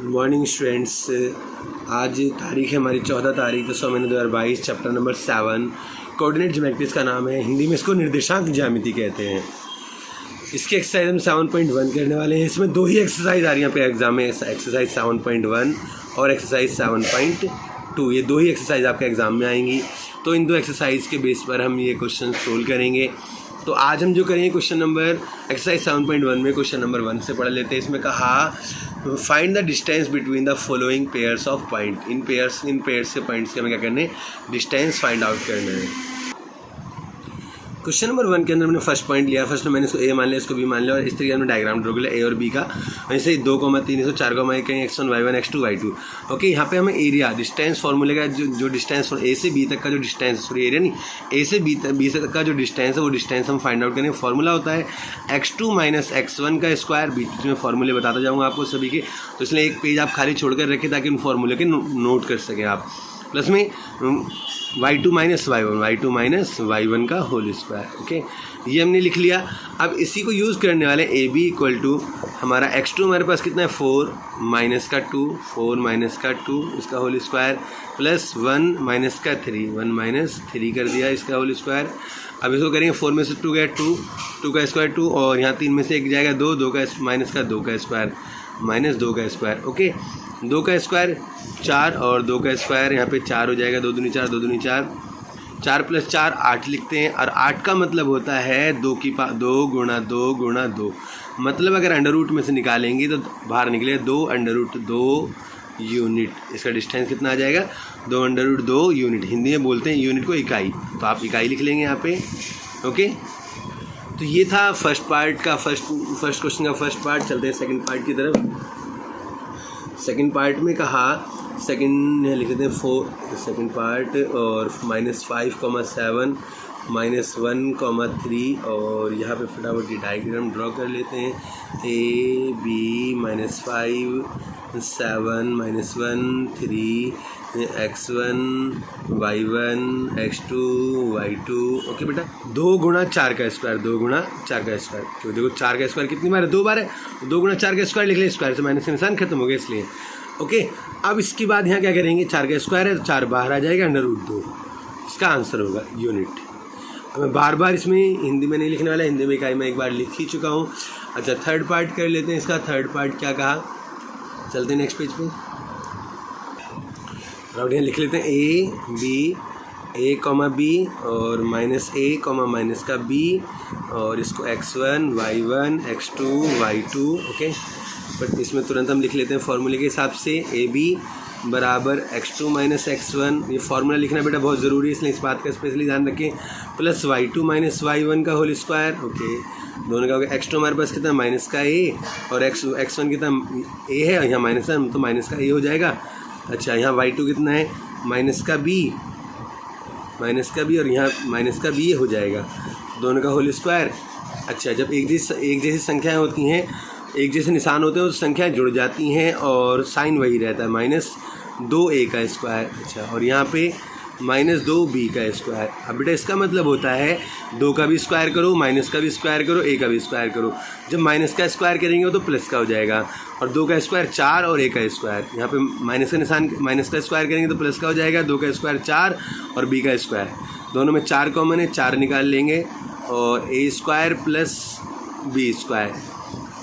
Good morning students. आज तारीख है हमारी 14 तारीख 10 महीने 2022। चैप्टर नंबर 7 कोऑर्डिनेट ज्योमेट्रीज का नाम है, हिंदी में इसको निर्देशांक ज्यामिति कहते हैं। इसके एक्सरसाइज हम 7.1 करने वाले हैं। इसमें दो ही एक्सरसाइज आ रही है यहाँ पे एग्जाम में, एक्सरसाइज 7.1 और एक्सरसाइज 7.2। ये दो ही एक्सरसाइज आपके एग्ज़ाम में आएंगी। तो इन दो एक्सरसाइज के बेस पर हम ये क्वेश्चन सोल्व करेंगे। तो आज हम जो करेंगे क्वेश्चन नंबर एक्सरसाइज 7.1 में क्वेश्चन नंबर 1 से पढ़ लेते हैं। इसमें कहा find the distance between the following pairs of point. In pairs के पॉइंट्स के हमें क्या करना है, डिस्टेंस फाइंड आउट करना है। क्वेश्चन नंबर 1 के अंदर हमने फर्स्ट पॉइंट लिया। फर्स्ट में मैंने इसको ए मान लिया, इसको बी मान लिया और इस तरीके हमने डायग्राम ड्रॉ कर लिया ए और बी का। ऐसे 2,3 इसको 4,1 कहीं x1 y1 x2 y2। Okay, यहाँ पे हमें एरिया डिस्टेंस फॉर्मूले का जो डिस्टेंस ए से बी तक का जो डिस्टेंस, सॉरी एरिया नहीं, ए से बी तक का जो डिस्टेंस है वो डिस्टेंस हम फाइंड आउट करेंगे। फॉर्मूला होता है x2 - x1 का स्क्वायर। बीच में फॉर्मूले बताता जाऊँगा आपको सभी के, तो इसलिए एक पेज आप खाली छोड़कर रखें ताकि उन फॉर्मूले के नोट कर सकें आप। प्लस में y2 - y1 का होल स्क्वायर। ओके, ये हमने लिख लिया। अब इसी को यूज़ करने वाले ए बी इक्वल टू हमारा x2 हमारे पास कितना है 4 - का 2, 4 - का 2 इसका होल स्क्वायर, प्लस 1 - का 3, 1 - 3 कर दिया इसका होल स्क्वायर। अब इसको करेंगे 4 में से 2 गया 2, 2 का स्क्वायर 2 और यहाँ 3 में से 1 जाएगा 2, 2 का माइनस का 2 का स्क्वायर माइनस 2 का स्क्वायर। ओके, 2 का स्क्वायर 4 और 2 का स्क्वायर यहाँ पे 4 हो जाएगा, 2 दूनी 4, 2 दूनी 4, 4 + 4 8 लिखते हैं। और 8 का मतलब होता है 2 गुणा 2। मतलब अगर अंडर रूट में से निकालेंगे तो बाहर निकले 2√2 यूनिट। इसका डिस्टेंस कितना आ जाएगा, 2√2 यूनिट। हिंदी में बोलते हैं यूनिट को इकाई, तो आप इकाई लिख लेंगे यहाँ पे। ओके, तो ये था फर्स्ट पार्ट का, फर्स्ट क्वेश्चन का फर्स्ट पार्ट। चलते हैं सेकंड पार्ट की तरफ। सेकंड पार्ट में कहा, सेकंड लिख देते हैं 4 सेकंड पार्ट और -5,7 -1,3 और यहाँ पे फटाफट ये डायग्राम ड्रॉ कर लेते हैं। a b -5 7 -1 3 x1 y1 x2 y2। Okay बेटा, 2 गुणा 4 का स्क्वायर, 2 गुणा 4 का स्क्वायर। तो देखो 4 का स्क्वायर कितनी बार है, 2 बार है। 2 गुणा 4 का स्क्वायर लिख ले, स्क्वायर से माइनस का निशान खत्म हो गया इसलिए। ओके, अब इसके बाद यहाँ क्या करेंगे, 4 का स्क्वायर है तो 4 बाहर आ जाएगा, √2 इसका आंसर होगा यूनिट। अब मैं बार बार इसमें हिंदी में नहीं लिखने वाला, हिंदी में इकाई मैं एक बार लिख ही चुका हूँ। अच्छा, थर्ड पार्ट कर लेते हैं इसका। थर्ड पार्ट क्या कहा, चलते हैं नेक्स्ट पेज पे। राउंड यहाँ लिख लेते हैं a b और -a माइनस का b और इसको x1 y1 x2 y2। Okay, but इसमें तुरंत हम लिख लेते हैं फॉर्मूले के हिसाब से a b बराबर x2 - x1। ये फार्मूला लिखना बेटा बहुत ज़रूरी है, इसलिए इस बात का स्पेशली ध्यान रखें। प्लस y2 - y1 का होल स्क्वायर। ओके, दोनों का हो गया। x2 हमारे पास कितना माइनस का a और x1 कितना a है, यहाँ माइनस है तो माइनस का a हो जाएगा। अच्छा, यहाँ y2 कितना है माइनस का b और यहाँ माइनस का b हो जाएगा, दोनों का होल स्क्वायर। अच्छा, जब एक जैसी संख्याएँ होती हैं, एक जैसे निशान होते हैं तो संख्याएं जुड़ जाती हैं और साइन वही रहता है, -2a का स्क्वायर। अच्छा, और यहाँ पे -2b का स्क्वायर। अब बेटा इसका मतलब होता है 2 का भी स्क्वायर करो, माइनस का भी स्क्वायर करो, a का भी स्क्वायर करो। जब माइनस का स्क्वायर करेंगे तो प्लस का हो जाएगा और 2 का स्क्वायर 4 और a का स्क्वायर। यहाँ पे माइनस का निशान, माइनस का स्क्वायर करेंगे तो प्लस का हो जाएगा, 2 का स्क्वायर 4 और b का स्क्वायर। दोनों में 4 कॉमन है, 4 निकाल लेंगे और a square plus b square.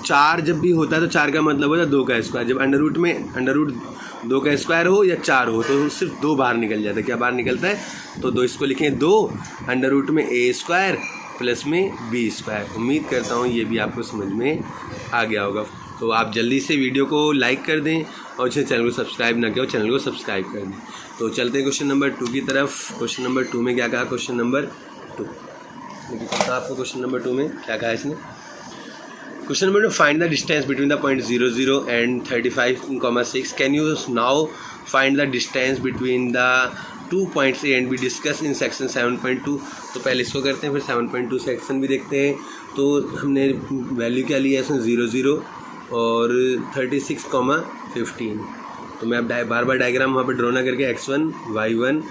4 जब भी होता है तो 4 का मतलब होता है 2 का स्क्वायर। जब अंडर रूट 2 का स्क्वायर हो या 4 हो तो सिर्फ 2 बाहर निकल जाता है। क्या बाहर निकलता है, तो 2 इसको लिखें 2 अंडर रूट में a स्क्वायर प्लस में b स्क्वायर। उम्मीद करता हूँ ये भी आपको समझ में आ गया होगा। तो आप जल्दी से वीडियो को लाइक कर दें और इसे चैनल को सब्सक्राइब ना किया हो चैनल को सब्सक्राइब कर दें। तो चलते हैं क्वेश्चन नंबर 2 की तरफ। क्वेश्चन नंबर 2 में क्या कहा, क्वेश्चन नंबर 2 देखिए पता आपको क्वेश्चन नंबर 2 में क्या कहा इसने। Question number 2, find the distance between the point 0, 0 and 35,6. Can you now find the distance between the 2 points A and B discussed in section 7.2. तो पहले इसको करते हैं, फिर 7.2 सेक्शन भी देखते हैं। तो हमने वैल्यू क्या लिया है इसमें, 0, 0 और 36,15। तो मैं अब बार बार डायग्राम वहाँ पर ड्रॉ ना करके x1 y1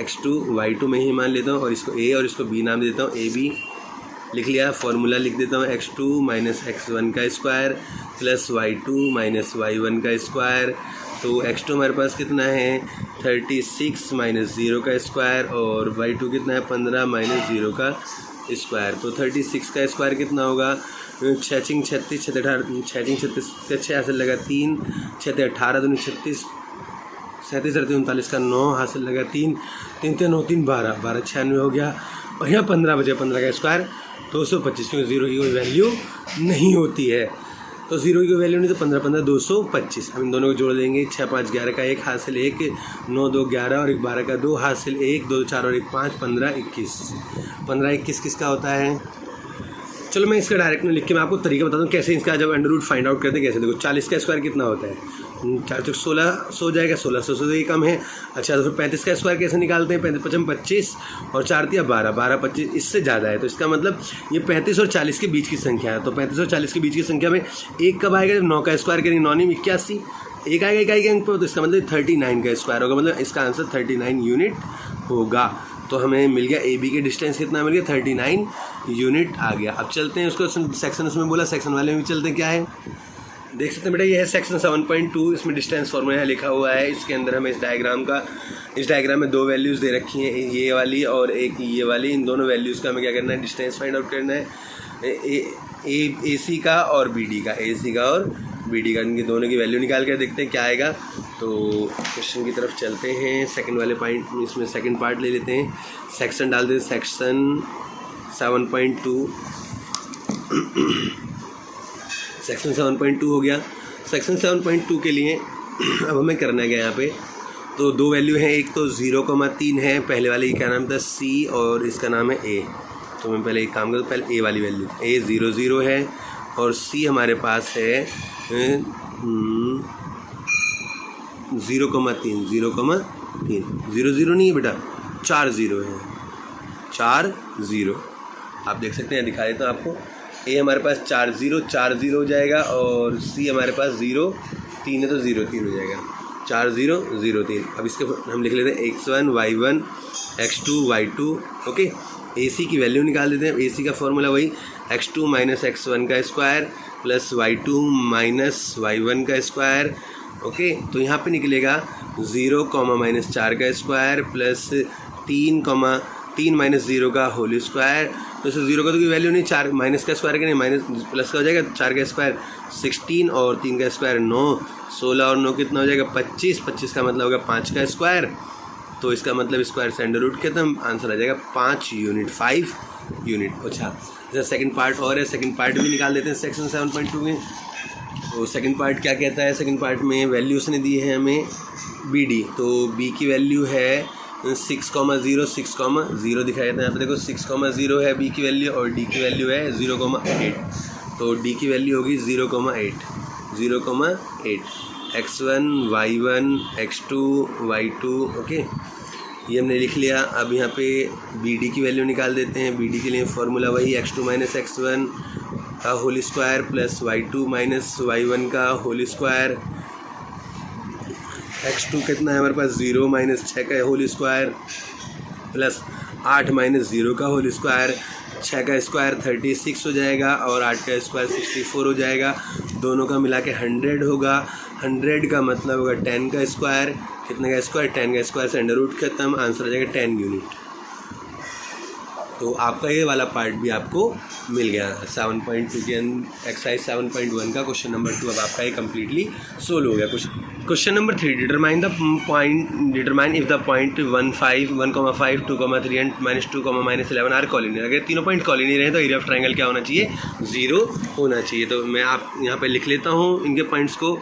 x2 y2 में ही मान लेता हूँ और इसको a और इसको b नाम देता हूँ। a b लिख लिया। फॉर्मूला लिख देता हूँ x2 - x1 का square plus y2 minus y1 का स्क्वायर। तो x2 हमारे पास कितना है 36 माइनस 0 का स्क्वायर और y2 कितना है 15 माइनस 0 का स्क्वायर। तो 36 का स्क्वायर कितना होगा 6 छिंग 36 6 18 6 छिंग 36 का 6 हासिल लगा 3 6 18 दूनी 36 37 38 39 का 9 हासिल लगा 3 3 3 9 3 12 12 96 हो गया और यहाँ 15 बचे 15 का स्क्वायर 225 क्योंकि 0 की कोई वैल्यू नहीं होती है। तो 0 की कोई वैल्यू नहीं तो 15 15 225। हम इन दोनों को जोड़ देंगे 6 5 11 का 1 हासिल 1 9 2 11 और 1 12 का 2 हासिल 1 2 4 और 1 5 15 21 15 21 किसका होता है। चलो मैं इसका डायरेक्ट में लिख के मैं आपको तरीका बताता हूँ कैसे इसका जब अंडर रूट फाइंड आउट करते हैं कैसे। देखो 40 का स्क्वायर कितना होता है 4 चौक 16 हो जाएगा 1600 से कम है। अच्छा तो फिर 35 का स्क्वायर कैसे निकालते हैं 35 55 25 और 4 तिया 12 12 25 इससे ज़्यादा है। तो इसका मतलब ये 35 और 40 के बीच की संख्या है। तो 35 और 40 के बीच की संख्या में एक कब आएगा जब 9 का स्क्वायर करेंगे 9 नहीं 81 एक आएगा इकाई अंक पर। तो इसका मतलब 39 का स्क्वायर होगा मतलब इसका आंसर 39 यूनिट होगा। तो हमें मिल गया ए बी के डिस्टेंस कितना मिल गया 39 यूनिट आ गया। अब चलते हैं उसको सेक्शन उसमें बोला सेक्शन वाले में भी चलते हैं क्या है देख सकते हैं बेटा। ये है सेक्शन 7.2 इसमें डिस्टेंस फॉर्मूला लिखा हुआ है। इसके अंदर हमें इस डायग्राम में 2 वैल्यूज़ दे रखी हैं ये वाली और एक ये वाली। इन दोनों वैल्यूज़ का हमें क्या करना है डिस्टेंस फाइंड आउट करना है ए सी का और बी डी का ए सी का और बी डी का इनके दोनों की वैल्यू निकाल कर देखते हैं क्या आएगा। तो क्वेश्चन की तरफ चलते हैं। सेकंड वाले पॉइंट इसमें सेकंड पार्ट ले लेते हैं सेक्शन डाल देते हैं सेक्शन 7.2 सेक्शन 7.2 हो गया। सेक्शन 7.2 के लिए अब हमें करना है यहाँ पे तो 2 वैल्यू हैं एक तो 0,3 है पहले वाले का नाम था C और इसका नाम है A। तो मैं पहले एक काम करता हूँ पहले A वाली वैल्यू A 0 0 है और C हमारे पास है 0,3 0 0 नहीं है बेटा 4 0 है 4 0। आप देख सकते हैं दिखा देता हूँ आपको ए हमारे पास 4 0 हो जाएगा और सी हमारे पास 0 3 है तो 0 3 हो जाएगा 4 0 0 3। अब इसके हम लिख लेते हैं x1 y1 x2 y2 okay. ए सी की वैल्यू निकाल देते हैं। ए सी का फॉर्मूला वही x2 माइनस x1 का square plus y2 minus y1 का स्क्वायर ओके। तो यहाँ पे निकलेगा 0 माइनस 4 का स्क्वायर प्लस 3 माइनस 0 का होल स्क्वायर। तो इससे 0 का तो कोई वैल्यू नहीं 4 माइनस का स्क्वायर करें माइनस प्लस का हो जाएगा 4 का स्क्वायर 16 और 3 का स्क्वायर 9 16 और 9 कितना हो जाएगा 25 25 का मतलब होगा 5 का स्क्वायर। तो इसका मतलब स्क्वायर से अंडर रूट कितना आंसर आ जाएगा 5 यूनिट 5 यूनिट। अच्छा जैसे सेकंड पार्ट और है सेकंड पार्ट भी निकाल देते हैं सेक्शन 7.2 में। तो सेकंड पार्ट क्या कहता है सेकंड पार्ट में वैल्यू उसने दी है हमें बी डी। तो बी की वैल्यू है 6,0 दिखाया जाता है यहाँ पे देखो 6,0 है बी की वैल्यू और डी की वैल्यू है 0,8। तो डी की वैल्यू होगी 0,8 x1 y1 x2 y2 okay ये हमने लिख लिया। अब यहाँ पे बी डी की वैल्यू निकाल देते हैं। बी डी के लिए फार्मूला वही x2 माइनस x1 का whole square plus y2 minus y1 का होल स्क्वायर x2 कितना है हमारे पास 0 माइनस 6 का होल स्क्वायर प्लस 8 माइनस 0 का होल स्क्वायर 6 का स्क्वायर 36 हो जाएगा और 8 का स्क्वायर 64 हो जाएगा। दोनों का मिला के 100 होगा। 100 का मतलब होगा 10 का स्क्वायर कितने का स्क्वायर 10 का स्क्वायर से अंडर रूट खत्म आंसर आ जाएगा 10 यूनिट। तो आपका ये वाला पार्ट भी आपको मिल गया 7.2 के एक्सरसाइज 7.1 का क्वेश्चन नंबर 2 अब आपका ये कम्प्लीटली सोल्व हो गया। Question number 3 determine if the point 1 5 1,5 2,3 and -2, -11 are collinear. अगर तीनों पॉइंट कॉलिनियर हैं तो एरिया ऑफ ट्राइंगल क्या होना चाहिए 0 होना चाहिए। तो मैं आप यहाँ पे लिख लेता हूँ इनके पॉइंट्स को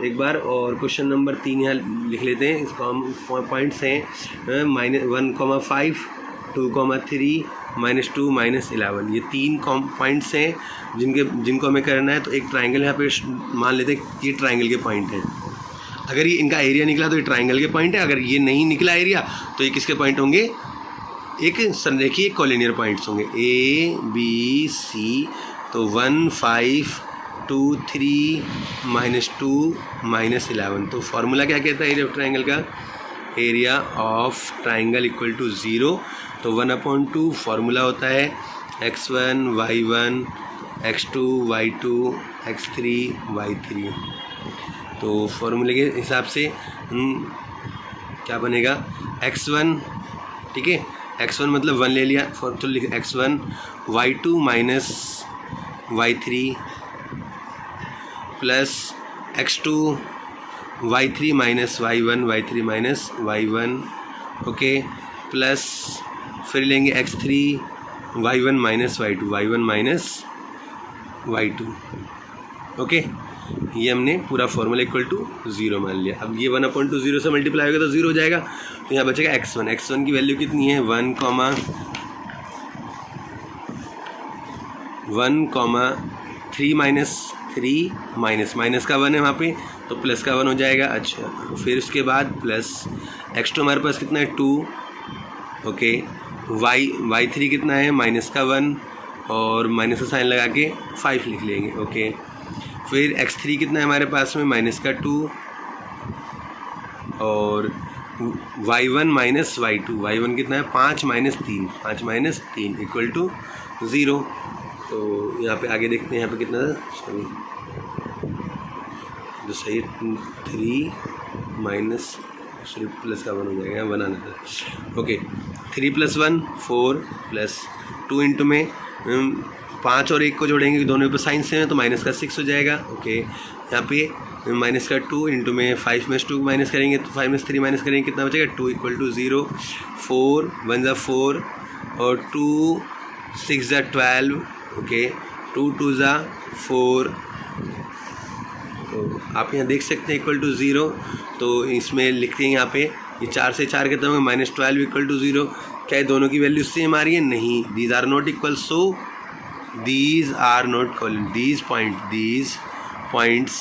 एक बार और क्वेश्चन नंबर 3 यहाँ लिख लेते हैं। इसको पॉइंट्स हैं -1,5 2,3 -2 -11 ये 3 पॉइंट्स हैं जिनको हमें करना है। तो एक ट्राइंगल यहाँ पे मान लेते हैं ये ट्राइंगल के पॉइंट हैं। अगर ये इनका एरिया निकला तो ये ट्राइंगल के पॉइंट है। अगर ये नहीं निकला एरिया तो ये किसके पॉइंट होंगे एक संरेखीय कॉलिनियर पॉइंट्स होंगे A B C। तो 1 5 2 3 -2 -11। तो फार्मूला क्या कहता है एरिया ऑफ ट्राइंगल का area of triangle equal to 0। तो 1/2 फार्मूला होता है x1 y1 x2 y2 x3 y3। तो फॉर्मूले के हिसाब से क्या बनेगा x1, ठीक है, x1 मतलब 1 ले लिया, तो लिख x1 y2 minus y3 plus x2 y3 minus y1 y3 minus y1, okay, plus फिर लेंगे x3 y1 minus y2 y1 minus y2, okay. ये हमने पूरा फॉर्मूला इक्वल टू 0 मान लिया। अब ये 1/0 से मल्टीप्लाई होगा तो 0 हो जाएगा, तो यहाँ बचेगा x1 की वैल्यू कितनी है 1,3 माइनस 3 माइनस का 1 है वहाँ पे, तो प्लस का 1 हो जाएगा। अच्छा, फिर उसके बाद प्लस x2 हमारे पास कितना है 2, ओके, y3 कितना है माइनस का 1 और माइनस का साइन लगा के 5 लिख लेंगे, ओके। फिर x3 कितना है हमारे पास में माइनस का 2 और y1 माइनस y1 कितना है 5 माइनस 3 इक्वल टू 0। तो यहाँ पे आगे देखते हैं, यहाँ पे कितना था, जो सही 3 माइनस प्लस का 1 हो जाएगा, 1 आना था, ओके। 3 + 1 4 प्लस 2 इंटू में 5 और 1 को जोड़ेंगे, दोनों पे साइन सेम है तो माइनस का 6 हो जाएगा, ओके। यहाँ पे माइनस का 2 इंटू में 5 में 2 माइनस करेंगे तो 5 में 3 माइनस करेंगे, कितना बचेगा 2 इक्वल टू 0। 4 1 = 4 और 2 6 = 12, ओके, 2 2 = 4। तो आप यहाँ देख सकते हैं इक्वल टू 0, तो इसमें लिखते हैं यहाँ पे ये 4 से 4 कितना होगा -12 इक्वल टू 0। क्या दोनों की वैल्यू सेम आ रही है? नहीं, these are not equal, so these are not collinear, these points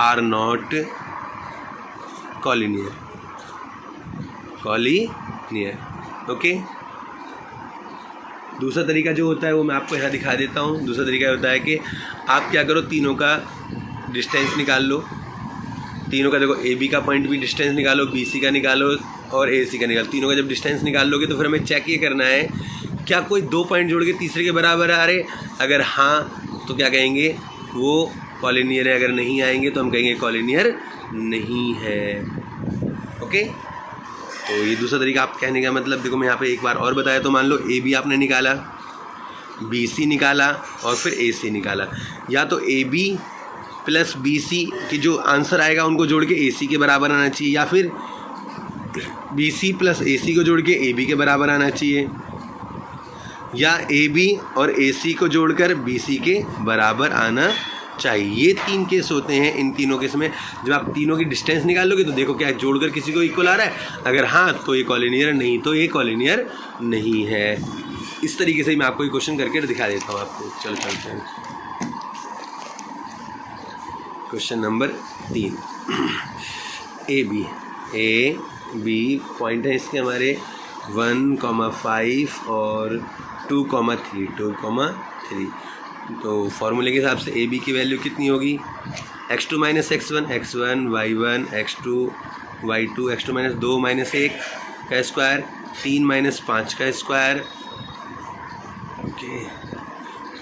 are not collinear, okay. दूसरा तरीका जो होता है वो मैं आपको यहाँ दिखा देता हूँ। दूसरा तरीका होता है कि आप क्या करो, तीनों का डिस्टेंस निकाल लो, तीनों का देखो AB का पॉइंट भी डिस्टेंस निकालो, BC का निकालो और AC का निकालो। तीनों का जब डिस्टेंस निकाल लोगे तो फिर हमें चेक ये करना है क्या कोई 2 पॉइंट जोड़ के तीसरे के बराबर आ रहे, अगर हाँ तो क्या कहेंगे वो कॉलिनियर है, अगर नहीं आएंगे तो हम कहेंगे कॉलिनियर नहीं है, ओके। तो ये दूसरा तरीका आप कहने का मतलब, देखो मैं यहाँ पे एक बार और बताया, तो मान लो AB आपने निकाला, BC निकाला और फिर AC निकाला, या तो AB प्लस BC की जो आंसर आएगा उनको जोड़ के AC के बराबर आना चाहिए, या फिर BC प्लस AC को जोड़ के AB के बराबर आना चाहिए, या AB और AC को जोड़कर BC के बराबर आना चाहिए। ये 3 केस होते हैं। इन तीनों केस में जब आप तीनों की डिस्टेंस निकाल लोगे तो देखो क्या जोड़कर किसी को इक्वल आ रहा है, अगर हाँ तो ये कॉलिनियर, नहीं तो ये कॉलिनियर नहीं है। इस तरीके से मैं आपको ये क्वेश्चन करके दिखा देता हूँ आपको। चलो चलते हैं क्वेश्चन नंबर 3। AB पॉइंट है इसके हमारे 1,5 और 2,3। तो फॉर्मूले के हिसाब से AB की वैल्यू कितनी होगी, x2 minus x1 y1 x2 y2 x2 minus 2 minus 1 का स्क्वायर 3 माइनस 5 का स्क्वायर, ओके।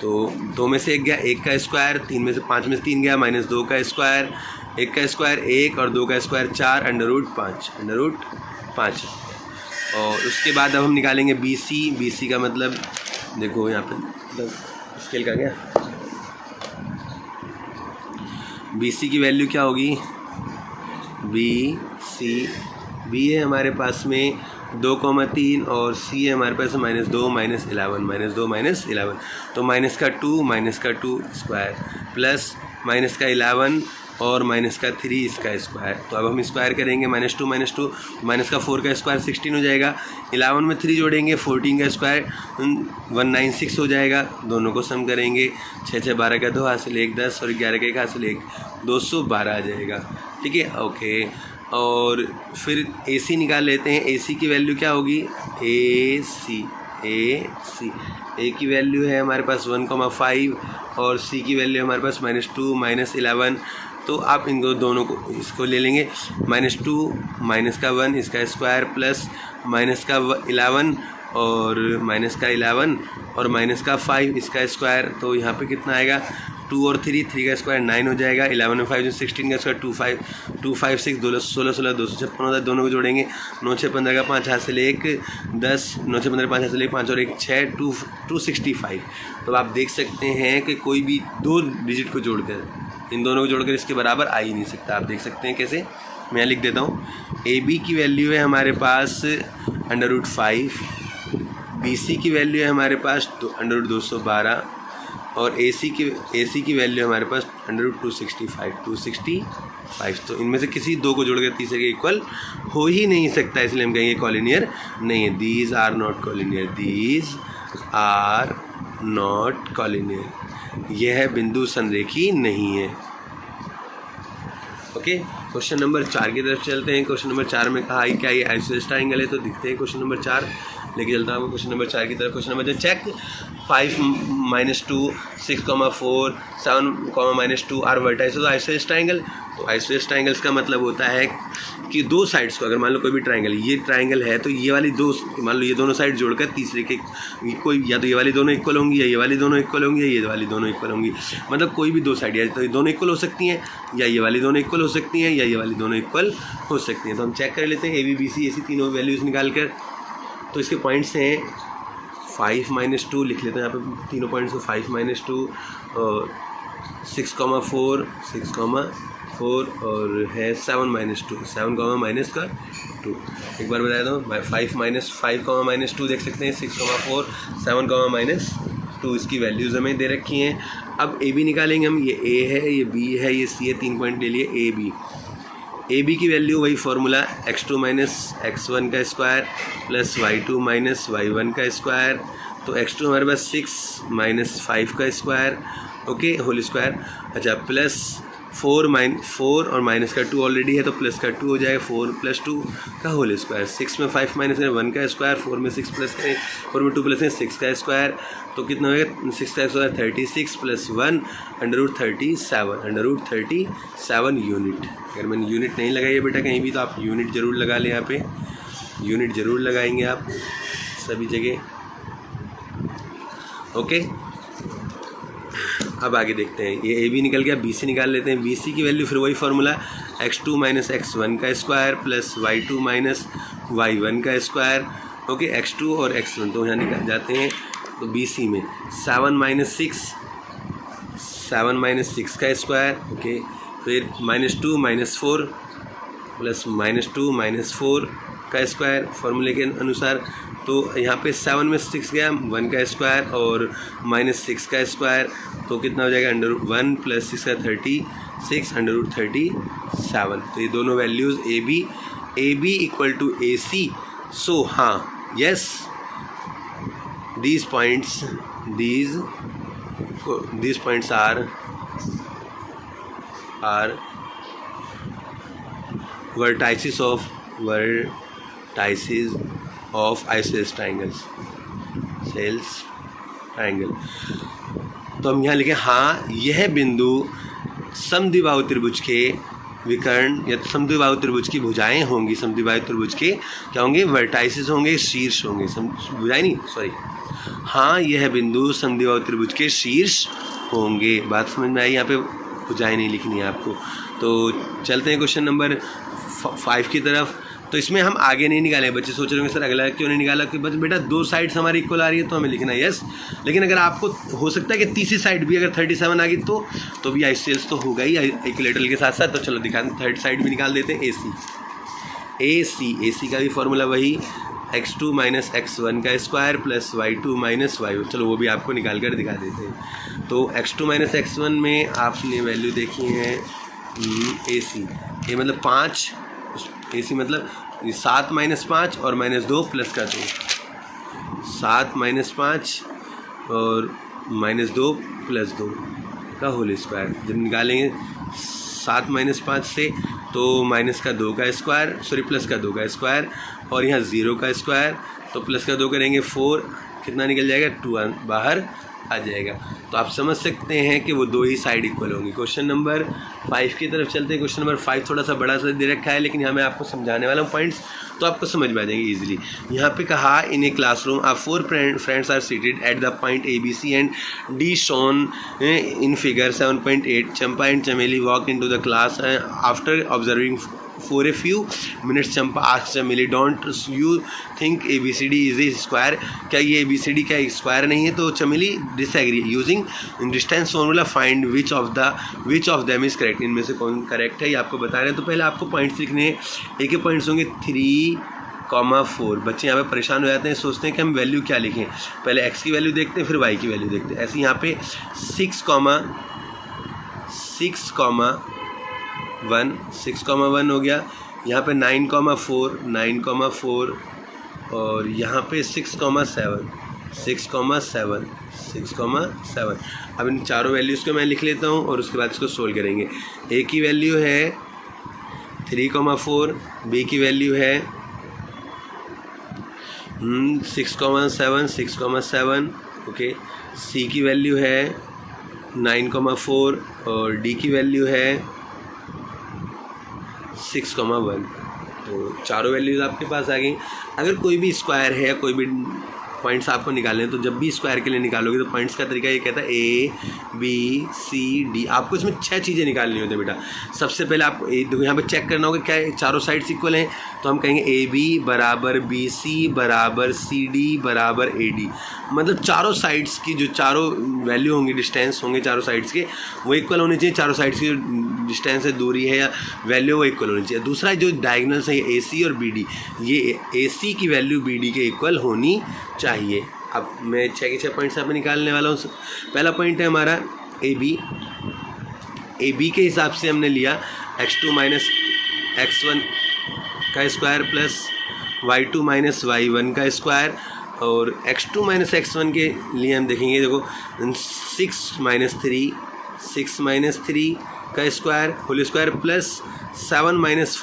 तो 2 में से 1 गया 1 का स्क्वायर, 3 में से 5 में से 3 गया -2 का स्क्वायर, 1 का स्क्वायर 1 और 2 का स्क्वायर 4 √5। और उसके बाद अब हम निकालेंगे BC का मतलब देखो यहाँ पे मतलब स्केल का क्या, BC की वैल्यू क्या होगी, B है हमारे पास में 2,3 और C है हमारे पास -2 -11, तो माइनस का 2 स्क्वायर प्लस माइनस का 11 और माइनस का 3 इसका स्क्वायर। तो अब हम स्क्वायर करेंगे -2 माइनस का 4 का स्क्वायर 16 हो जाएगा, 11 में 3 जोड़ेंगे 14 का स्क्वायर 196 हो जाएगा। दोनों को सम करेंगे 6 6 12 का 2 हासिल 1 10 और 11 का 1 हासिल 1 212 आ जाएगा, ठीक है, ओके। और फिर AC निकाल लेते हैं। AC की वैल्यू क्या होगी, A की वैल्यू है हमारे पास 1,5 और C की वैल्यू है हमारे पास -2 -11। तो आप इन दोनों को इसको ले लेंगे, -2 माइनस का 1 इसका स्क्वायर प्लस माइनस का 11 और माइनस का 11 और माइनस का 5 इसका स्क्वायर, तो यहाँ पे कितना आएगा 2 और 3 का स्क्वायर 9 हो जाएगा। 11 और 5 जो 16 का स्क्वायर 2 5 6 16 16 256 होता है। दोनों को जोड़ेंगे 9 6 15 का 5 हाथ से ले 1 10 9 6 15 5 हाथ से ले 5 और 1 6 265। तो आप देख सकते हैं कि कोई भी दो डिजिट को जोड़कर इन दोनों को जोड़कर इसके बराबर आ ही नहीं सकता। आप देख सकते हैं कैसे, मैं लिख देता हूँ। ए बी की वैल्यू है हमारे पास √5, बी सी की वैल्यू है हमारे पास √212 और ए सी की वैल्यू हमारे पास √265। तो इनमें से किसी दो को जोड़कर तीसरे के इक्वल हो ही नहीं सकता, इसलिए हम कहेंगे कॉलिनियर नहीं है। These are not collinear, these are not collinear, यह बिंदु संरेखी नहीं है। ओके, क्वेश्चन नंबर 4 की तरफ चलते हैं। क्वेश्चन नंबर 4 में कहा है क्या ये आइसोसेलेस ट्रायंगल है, तो दिखते हैं क्वेश्चन नंबर 4 लेके चलता हूँ क्वेश्चन नंबर 4 की तरफ। Question number check 5 - 2 6, 4 7, -2 are vertices of isosceles triangle. तो आइसोसेलेस ट्रायंगल्स का मतलब होता है कि दो साइड्स को, अगर मान लो कोई भी ट्रायंगल, ये ट्रायंगल है तो ये वाली दो, मान लो ये दोनों साइड जोड़कर तीसरे के कोई, या तो ये वाली दोनों इक्वल होंगी, या ये वाली दोनों इक्वल होंगी, या ये वाली दोनों इक्वल होंगी। मतलब कोई भी दो साइड, या तो ये दोनों इक्वल हो सकती हैं, या ये वाली दोनों इक्वल हो सकती हैं, या ये वाली दोनों इक्वल हो सकती हैं। तो हम चेक कर लेते हैं ए बी बी सी ऐसी तीनों वैल्यूज़ निकाल कर। तो इसके पॉइंट्स हैं 5 - 2 लिख लेते हैं यहाँ पे तीनों पॉइंट्स को, 5 - 2 और 6, 4 और है 7 - 2 7, -2। एक बार बताया दो, 5 - 2 देख सकते हैं, 6, 4 7, -2 इसकी वैल्यूज़ हमें दे रखी हैं। अब ए बी निकालेंगे हम, ये ए है, ये बी है, ये सी है, 3 पॉइंट ले लिए ए बी। ए बी की वैल्यू वही फार्मूला x2 - x1 का स्क्वायर प्लस y2 - y1 का स्क्वायर। तो x2 हमारे पास 6 - 5 का स्क्वायर, ओके, होल स्क्वायर। अच्छा, प्लस 4 और माइनस का 2 ऑलरेडी है तो प्लस का 2 हो जाएगा, 4 + 2 का होल स्क्वायर। 6 में 5 माइनस करें 1 का स्क्वायर, 4 में 6 प्लस करें, 4 में 2 प्लस करें 6 का स्क्वायर। तो कितना होगा 6 का स्क्वायर 36 + 1 √37 यूनिट। अगर मैंने यूनिट नहीं लगाई है बेटा कहीं भी, तो आप यूनिट ज़रूर लगा लें, यहाँ पे यूनिट ज़रूर लगाएंगे आप सभी जगह। ओके, अब आगे देखते हैं। ये ए बी निकल गया, बी सी निकाल लेते हैं। बी सी की वैल्यू फिर वही फार्मूला x2 - x1 का स्क्वायर प्लस y2 - y1 का स्क्वायर, ओके, x2 और x1 तो यहाँ निकल जाते हैं। तो बी सी में 7 - 6 का स्क्वायर, ओके, फिर -2 - 4 प्लस -2 - 4 का स्क्वायर फार्मूले के अनुसार। तो यहाँ पे 7 में 6 गया, 1 का स्क्वायर और -6 का स्क्वायर, तो कितना हो जाएगा √1 + 6 का 36 √37। तो ये दोनों values A B equal to A C. So हाँ, yes, these points are vertices of isosceles triangles, तो हम यहाँ लिखें हाँ, यह बिंदु समद्विबाहु त्रिभुज के विकर्ण या समद्विबाहु त्रिभुज की भुजाएं होंगी। समद्विबाहु त्रिभुज के क्या होंगे, वर्टाइसेस होंगे, शीर्ष होंगे, भुजाएं नहीं, सॉरी, हाँ, यह बिंदु समद्विबाहु त्रिभुज के शीर्ष होंगे। बात समझ में आई? यहाँ पे भुजाएं नहीं लिखनी है आपको। तो चलते हैं क्वेश्चन नंबर 5 की तरफ। तो इसमें हम आगे नहीं निकाले, बच्चे सोच रहे होंगे सर अगला क्यों नहीं निकाला, कि बस बेटा दो साइड्स हमारी इक्वल आ रही है तो हमें लिखना है यस। लेकिन अगर आपको हो सकता है कि तीसरी साइड भी अगर 37 आ गई तो भी आइसोसेलेस तो होगा ही इक्विलेटरल के साथ साथ। तो चलो दिखा, थर्ड साइड भी निकाल देते हैं, ए सी का भी फार्मूला वही x2 - x1 का स्क्वायर प्लस y2 - y1। चलो वो भी आपको निकाल कर दिखा देते हैं। तो x2 - x1 में आपने वैल्यू देखी है ए मतलब 5, ए सी मतलब 7 - 5 और -2 प्लस का 2, 7 - 5 और -2 प्लस 2 का होल स्क्वायर। जब निकालेंगे 7 - 5 से तो माइनस का 2 का स्क्वायर, सॉरी प्लस का 2 का स्क्वायर, और यहाँ 0 का स्क्वायर, तो प्लस का 2 करेंगे 4, कितना निकल जाएगा 2 बाहर आ जाएगा। तो आप समझ सकते हैं कि वो दो ही साइड इक्वल होंगी। क्वेश्चन नंबर 5 की तरफ चलते हैं। क्वेश्चन नंबर 5 थोड़ा सा बड़ा सा दे रखा है, लेकिन यहाँ मैं आपको समझाने वाला हूँ पॉइंट्स, तो आपको समझ में आ जाएंगे ईजिली। यहाँ पे कहा in a classroom are 4 friends are seated at the point ABC and D shown in figure 7.8. Champa and Chameli walk into the class after observing for a few minutes. Champa asked Chameli, don't you think ABCD is a square? क्या ये ABCD क्या square नहीं है? तो चमेली disagree. Using distance formula find which of them is correct. इनमें से कौन करेक्ट है ये आपको बता रहे हैं। तो पहले आपको पॉइंट्स लिखने हैं। एक एक पॉइंट्स होंगे 3,4। बच्चे यहाँ पे परेशान हो जाते हैं, सोचते हैं कि हम वैल्यू क्या लिखें। पहले x की वैल्यू देखते हैं, फिर y की वैल्यू देखते हैं। ऐसे यहाँ पे 6,1 हो गया। यहाँ पे 9,4 और यहाँ पे 6,7। अब इन चारों वैल्यूज़ को मैं लिख लेता हूँ और उसके बाद इसको सोल्व करेंगे। ए की वैल्यू है 3,4, बी की वैल्यू है 6,7, ओके। सी की वैल्यू है 9,4 और डी की वैल्यू है 6,1। तो चारों वैल्यूज़ आपके पास आ गई। अगर कोई भी स्क्वायर है, कोई भी पॉइंट्स आपको निकालने हैं, तो जब भी स्क्वायर के लिए निकालोगे तो पॉइंट्स का तरीका ये कहता है ABCD। आपको इसमें 6 चीज़ें निकालनी होती है बेटा। सबसे पहले आप देखो यहाँ पे चेक करना होगा क्या चारों साइड्स इक्वल हैं, तो हम कहेंगे AB बराबर BC बराबर CD बराबर AD। मतलब चारों साइड्स की जो चारों वैल्यू होंगी, डिस्टेंस होंगे चारों साइड्स के, वो इक्वल होने चाहिए। चारों साइड्स की जो डिस्टेंस है, दूरी है या वैल्यू, वो इक्वल होनी चाहिए। दूसरा जो डायगोनल्स है AC और BD, ये AC की वैल्यू BD के इक्वल होनी चाहिए। अब मैं 6 के 6 पॉइंट्स यहाँ पे निकालने वाला हूँ। पहला पॉइंट है हमारा AB के हिसाब से हमने लिया x2 माइनस x1 का square plus y2 minus y1 का स्क्वायर, और x2 माइनस x1 के लिए हम देखेंगे, देखो 6 माइनस 3 का square whole square plus 7 minus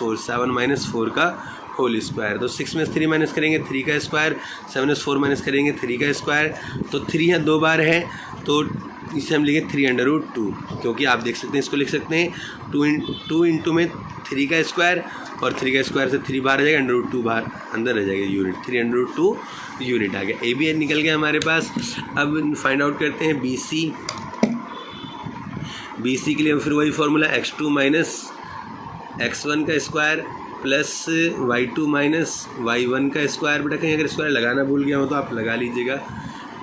4 का होल स्क्वायर। तो 6 में 3 माइनस करेंगे 3 का स्क्वायर, 7 में 4 माइनस करेंगे 3 का स्क्वायर। तो 3 यहाँ 2 बार है, तो इसे हम लिखेंगे 3/2, क्योंकि आप देख सकते हैं इसको लिख सकते हैं 2 इंटू में 3 का स्क्वायर, और 3 का स्क्वायर से 3 बाहर आ जाएगा, √2 बाहर अंदर रह जाएगा यूनिट, 3/2 यूनिट आ गया। AB निकल गया हमारे पास। अब फाइंड आउट करते हैं BC के लिए फिर वही फार्मूला x2 माइनस x1 का square plus y2 minus y1 का स्क्वायर। बेटा कहीं अगर स्क्वायर लगाना भूल गया हो तो आप लगा लीजिएगा।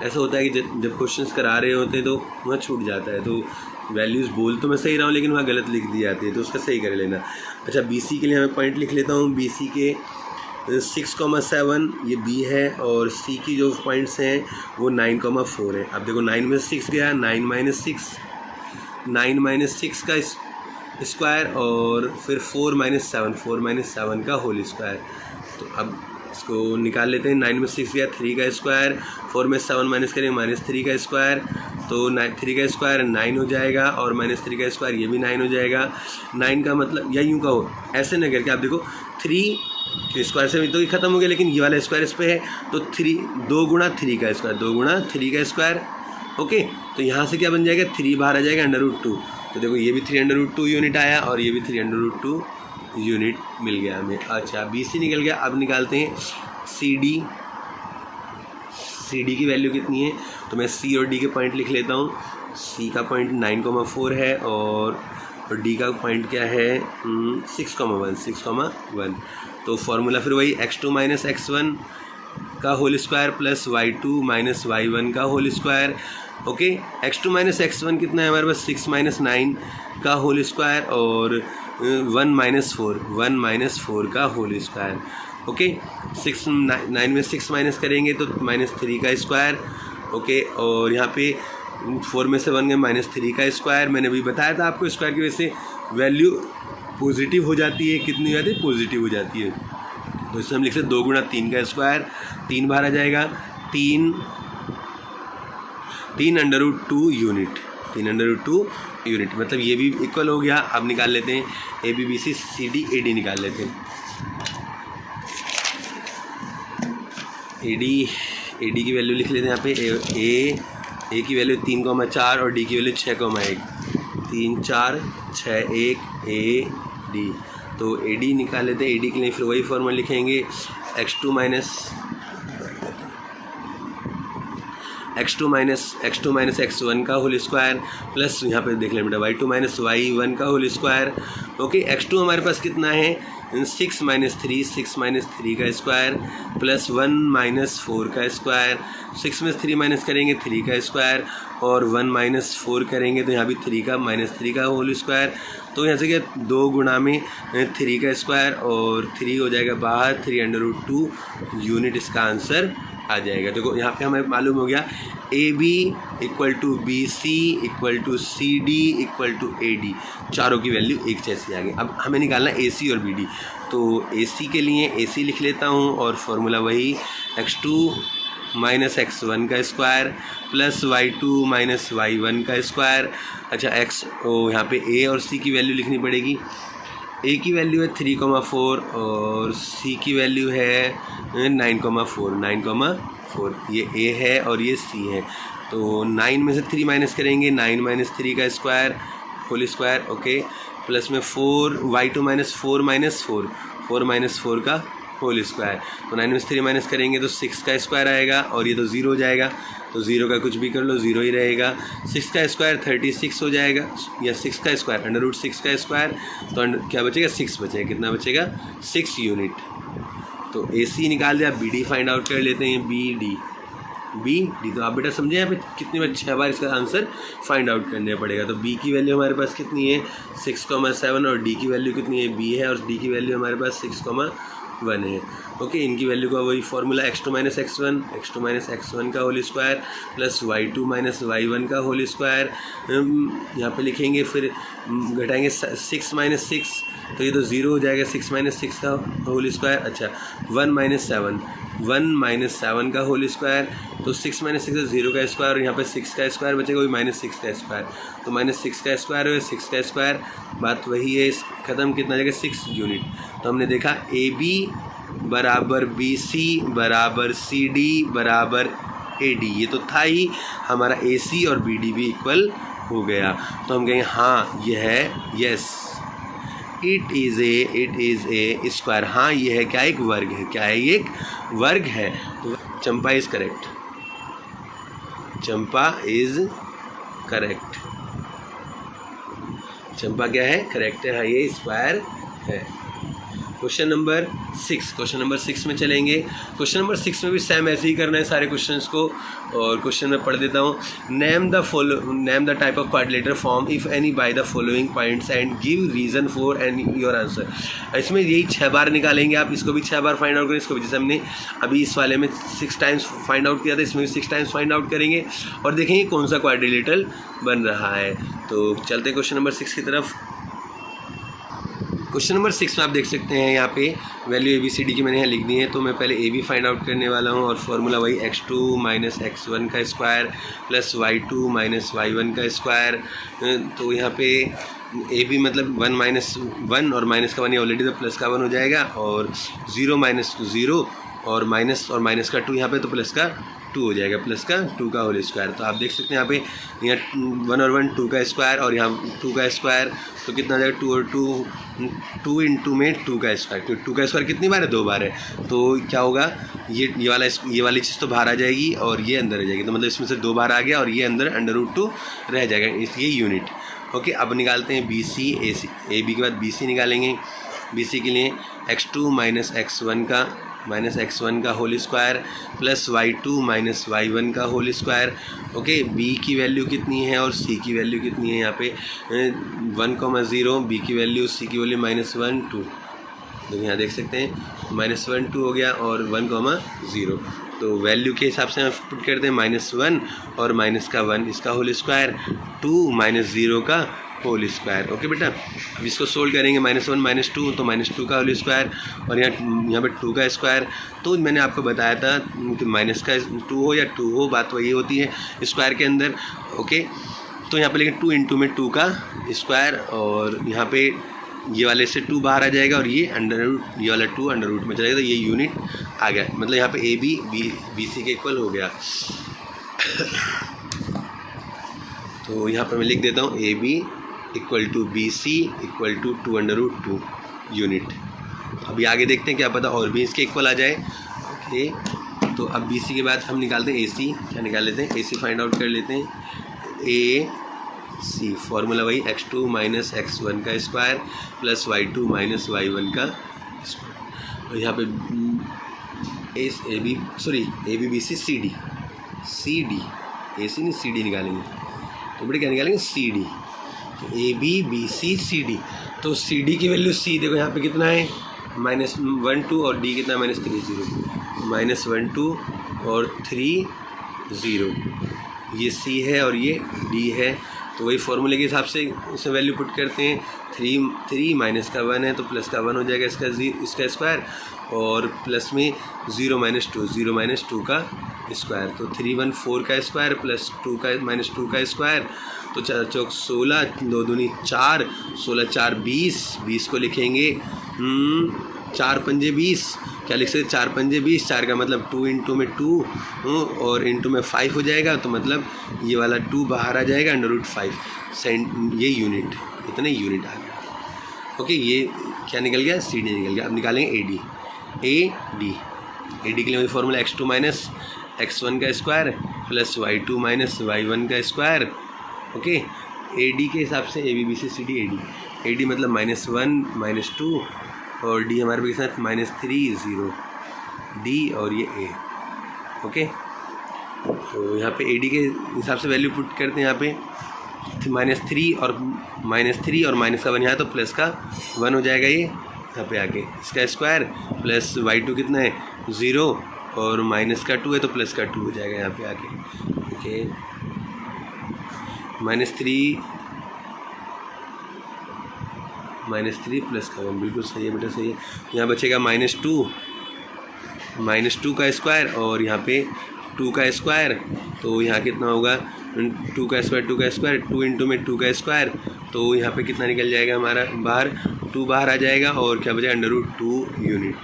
ऐसा होता है कि जब क्वेश्चंस करा रहे होते हैं तो वहाँ छूट जाता है, तो वैल्यूज़ बोल तो मैं सही रहा हूँ लेकिन वहाँ गलत लिख दी जाती है, तो उसका सही कर लेना। अच्छा, BC के लिए मैं पॉइंट लिख लेता हूँ। BC के 6,7 ये B है, और C की जो पॉइंट्स हैं वो 9,4 है। अब देखो 9 में 6 गया, 9 माइनस 6 का स्क्वायर, और फिर 4 माइनस 7 का होल स्क्वायर। तो अब इसको निकाल लेते हैं। 9 में 6 गया, 3 का स्क्वायर, 4 में 7 माइनस करेंगे -3 का स्क्वायर, तो 3 का स्क्वायर 9 हो जाएगा, और -3 का स्क्वायर ये भी 9 हो जाएगा। 9 का मतलब या यूँ कहो, ऐसे न करके आप देखो 3 के स्क्वायर से तो ये खत्म हो गया, लेकिन ये वाला स्क्वायर इस पर है, तो 2 गुणा 3 का स्क्वायर, 2 गुणा 3 का स्क्वायर, ओके। तो यहाँ से क्या बन जाएगा, 3 बाहर आ जाएगा, √2। तो देखो ये भी 3/2 यूनिट आया, और ये भी 3/2 यूनिट मिल गया हमें। अच्छा, BC निकल गया। अब निकालते हैं CD की वैल्यू कितनी है, तो मैं C और D के पॉइंट लिख लेता हूँ। C का पॉइंट 9,4 है, और D का पॉइंट क्या है 6,1। तो फॉर्मूला फिर वही x2 माइनस x1 का whole square plus y2 minus y1 का whole square, okay. x2 minus x1 कितना है हमारे पास, 6 माइनस 9 का होल स्क्वायर, और 1 माइनस 4 का होल स्क्वायर, ओके। 9 में 6 माइनस करेंगे तो -3 का स्क्वायर, ओके। और यहाँ पे 4 में से 1 गए -3 का स्क्वायर। मैंने अभी बताया था आपको, स्क्वायर की वजह से वैल्यू पॉजिटिव हो जाती है। कितनी हो जाती है, पॉजिटिव हो जाती है। तो इसमें हम लिख सकते 2 गुणा 3 का स्क्वायर, 3 बाहर आ जाएगा, 3/2 यूनिट, 3/2 यूनिट, मतलब ये भी इक्वल हो गया। अब निकाल लेते हैं ABBC CD AD निकाल लेते हैं। AD की वैल्यू लिख लेते हैं यहाँ पे, ए की वैल्यू 3,4 और डी की वैल्यू 6,1, 3 4 6 1 ए डी। तो ए डी निकाल लेते हैं। ए डी के लिए फिर वही फॉर्मूला लिखेंगे, x2 माइनस x1 का होल स्क्वायर प्लस यहाँ पे देख लें बेटा y2 माइनस y1 का होल स्क्वायर। ओके, x2 हमारे पास कितना है, 6 माइनस 3 का स्क्वायर प्लस 1 माइनस 4 का स्क्वायर। 6 में 3 माइनस करेंगे 3 का स्क्वायर और 1 माइनस 4 करेंगे तो यहाँ भी 3 का माइनस 3 का होल स्क्वायर। तो यहाँ से क्या 2 गुणा में 3 का स्क्वायर और 3 हो जाएगा बाहर, 3√2 यूनिट इसका आंसर आ जाएगा। देखो यहाँ पे हमें मालूम हो गया A B equal to B C equal to C D equal to A D, चारों की वैल्यू एक जैसी आ गई। अब हमें निकालना ए सी और बी डी। तो ए सी के लिए ए सी लिख लेता हूँ और फॉर्मूला वही x2 माइनस x1 का square plus y2 minus y1 का स्क्वायर। अच्छा यहाँ पे ए और सी की वैल्यू लिखनी पड़ेगी। ए की वैल्यू है 3,4 और सी की वैल्यू है 9,4। ये ए है और ये सी है। तो 9 में से 3 माइनस करेंगे, 9 माइनस 3 का square whole square. Okay, plus में 4 y2 माइनस 4 माइनस 4 का होल स्क्वायर। तो 9 में से 3 माइनस करेंगे तो 6 का स्क्वायर आएगा और ये तो 0 हो जाएगा। तो 0 का कुछ भी कर लो 0 ही रहेगा। 6 का स्क्वायर 36 हो जाएगा, या 6 का स्क्वायर √6 का स्क्वायर। तो क्या बचेगा, 6 बचेगा। कितना बचेगा, 6 यूनिट। तो ए सी निकाल दिया। बी डी फाइंड आउट कर लेते हैं, बी डी। तो आप बेटा समझे यहाँ पे कितनी बार, 6 बार इसका आंसर फाइंड आउट करना पड़ेगा। तो बी की वैल्यू हमारे पास कितनी है, 6,7 और डी की वैल्यू कितनी है, बी है और डी की वैल्यू हमारे पास 6,1 है। ओके, इनकी वैल्यू का वही फॉर्मूला x2 माइनस x1 का whole square plus y2 minus y1 का होल स्क्वायर। यहाँ पे लिखेंगे, फिर घटाएंगे 6 माइनस 6 तो ये तो 0 हो जाएगा, 6 माइनस 6 का होल स्क्वायर। अच्छा 1 माइनस 7 का होल स्क्वायर। तो 6 माइनस 6 0 का स्क्वायर और यहाँ पे 6 का स्क्वायर बचेगा, वही -6 का स्क्वायर। तो -6 का स्क्वायर हो 6 का स्क्वायर, बात वही है। ख़त्म, कितना जाएगा, 6 यूनिट। तो हमने देखा ए बी बराबर बी सी बराबर सी डी बराबर ए डी। ये तो था ही, हमारा ए सी और बी डी भी इक्वल हो गया। तो हम कहेंगे हाँ ये है, yes it is A square. हाँ ये है क्या, एक वर्ग है। क्या है, ये एक वर्ग है। तो चंपा इज़ करेक्ट, चंपा क्या है, करेक्ट है। हाँ ये स्क्वायर है। क्वेश्चन नंबर 6 में चलेंगे। क्वेश्चन नंबर 6 में भी सेम ऐसे ही करना है सारे क्वेश्चंस को। और क्वेश्चन में पढ़ देता हूँ। Name the type of quadrilateral form if any by the following points and give reason for any your answer. इसमें यही 6 बार निकालेंगे आप। इसको भी 6 बार फाइंड आउट करें। इसको भी जैसे हमने अभी इस वाले में 6 टाइम्स फाइंड आउट किया था, इसमें भी 6 टाइम्स फाइंड आउट करेंगे और देखेंगे कौन सा क्वाड्रिलेटरल बन रहा है। तो चलते हैं क्वेश्चन नंबर 6 की तरफ। क्वेश्चन नंबर 6 में आप देख सकते हैं यहाँ पे value A B C D की मैंने यहाँ लिख दी है। तो मैं पहले ए बी फाइंड आउट करने वाला हूँ और फार्मूला वही x2 माइनस x1 का square plus y2 minus y1 का स्क्वायर। तो यहाँ पे ए बी मतलब 1 माइनस 1 और माइनस का 1 ये ऑलरेडी तो प्लस का 1 हो जाएगा और 0 माइनस 2 0 और माइनस का 2 यहाँ पे तो प्लस का 2 हो जाएगा, प्लस का 2 का होल स्क्वायर। तो आप देख सकते हैं यहाँ पे 1 और 1 2 का स्क्वायर और यहाँ 2 का स्क्वायर। तो कितना हो जाएगा, 2 और 2 इंटू में 2 का स्क्वायर। तो 2 का स्क्वायर कितनी बार है, 2 बार है। तो क्या होगा, ये वाली चीज़ तो बाहर आ जाएगी और ये अंदर आ जाएगी। तो मतलब इसमें से 2 बार आ गया और ये अंदर √2 रह जाएगा, इसलिए यूनिट। ओके, अब निकालते हैं B C A C. A B के बाद बी सी निकालेंगे। बी सी के लिए x2 माइनस x1 का whole square plus y2 minus y1 का होल स्क्वायर। ओके, b की वैल्यू कितनी है और c की वैल्यू कितनी है, यहाँ पे 1,0, b की वैल्यू, c की वैल्यू -1 2। तो यहाँ देख सकते हैं -1 2 हो गया और 1,0। तो वैल्यू के हिसाब से हम पुट करते हैं -1 और माइनस का 1 इसका होल स्क्वायर 2 माइनस 0 का होल स्क्वायर। ओके बेटा, अब इसको सोल्व करेंगे -1 -2 तो -2 का होल स्क्वायर और यहाँ पे 2 का स्क्वायर। तो मैंने आपको बताया था कि माइनस का 2 हो या 2 हो, बात वही होती है स्क्वायर के अंदर। ओके, तो यहाँ पे लेकिन 2 इंटू में 2 का स्क्वायर और यहाँ पे ये वाले से 2 बाहर आ जाएगा और ये ये वाला 2 अंडर रूट में चलेगा। तो ये यूनिट आ गया, मतलब यहाँ पे ए बी सी के इक्वल हो गया। तो यहाँ पर मैं लिख देता हूँ A B equal to B C equal to 2√2 unit. अभी आगे देखते हैं, क्या पता और भी इसके इक्वल आ जाए। ओके, तो अब बी सी के बाद हम निकालते हैं ए सी। क्या निकाल लेते हैं, ए सी फाइंड आउट कर लेते हैं। ए सी फॉर्मूला वही x2 माइनस x1 का square plus y2 minus y1 का स्क्वायर। और यहाँ पे A B B C C D A C नहीं सी डी निकालेंगे, तो बेटे क्या निकालेंगे सी डी। तो A B B C C D, तो सी डी की वैल्यू सी देखो यहाँ पे कितना है -1 2 और डी कितना -3 0 -1 2 और 3 0, ये सी है और ये डी है। तो वही फॉर्मूले के हिसाब से इसे वैल्यू पुट करते हैं। 3 माइनस का 1 है तो प्लस का 1 हो जाएगा इसका स्क्वायर, और प्लस में 0 - 2 का स्क्वायर, तो 3 1 4 का स्क्वायर प्लस 2 का -2 का स्क्वायर। तो 4 चौक 16, 2 दूनी 4, 16 4 20 को लिखेंगे 4 पंजे 20। क्या लिख सकते 4 पंजे 20, 4 का मतलब 2 इंटू में 2 और इंटू में 5 हो जाएगा, तो मतलब ये वाला 2 बाहर आ जाएगा √5 ये यूनिट, इतने यूनिट आ गया। ओके, ये क्या निकल गया सी डी निकल गया। अब निकालेंगे ए डी। ए डी के लिए वही फॉर्मूला x2 माइनस x1 का square plus y2 minus y1 का स्क्वायर। ओके, ए डी के हिसाब से A B B C C D A D मतलब -1 -2 और डी हमारे पास साथ -3 0 डी और ये ए। ओके, तो यहाँ पे ए डी के हिसाब से वैल्यू पुट करते हैं। यहाँ पे -3 और माइनस का 1 यहाँ, तो प्लस का 1 हो जाएगा ये यहाँ पे आके, इसका स्क्वायर प्लस y2 कितना है 0 और माइनस का 2 है तो प्लस का 2 हो जाएगा यहाँ पे आके। ओके, -3 प्लस का 1 बिल्कुल सही है बेटा, सही है। यहाँ बचेगा -2 का स्क्वायर और यहाँ पे 2 का स्क्वायर, तो यहाँ कितना होगा 2 का स्क्वायर 2 इंटू में 2 का स्क्वायर, तो यहाँ पे कितना निकल जाएगा हमारा बाहर 2 बाहर आ जाएगा और क्या बचेगा √2 यूनिट।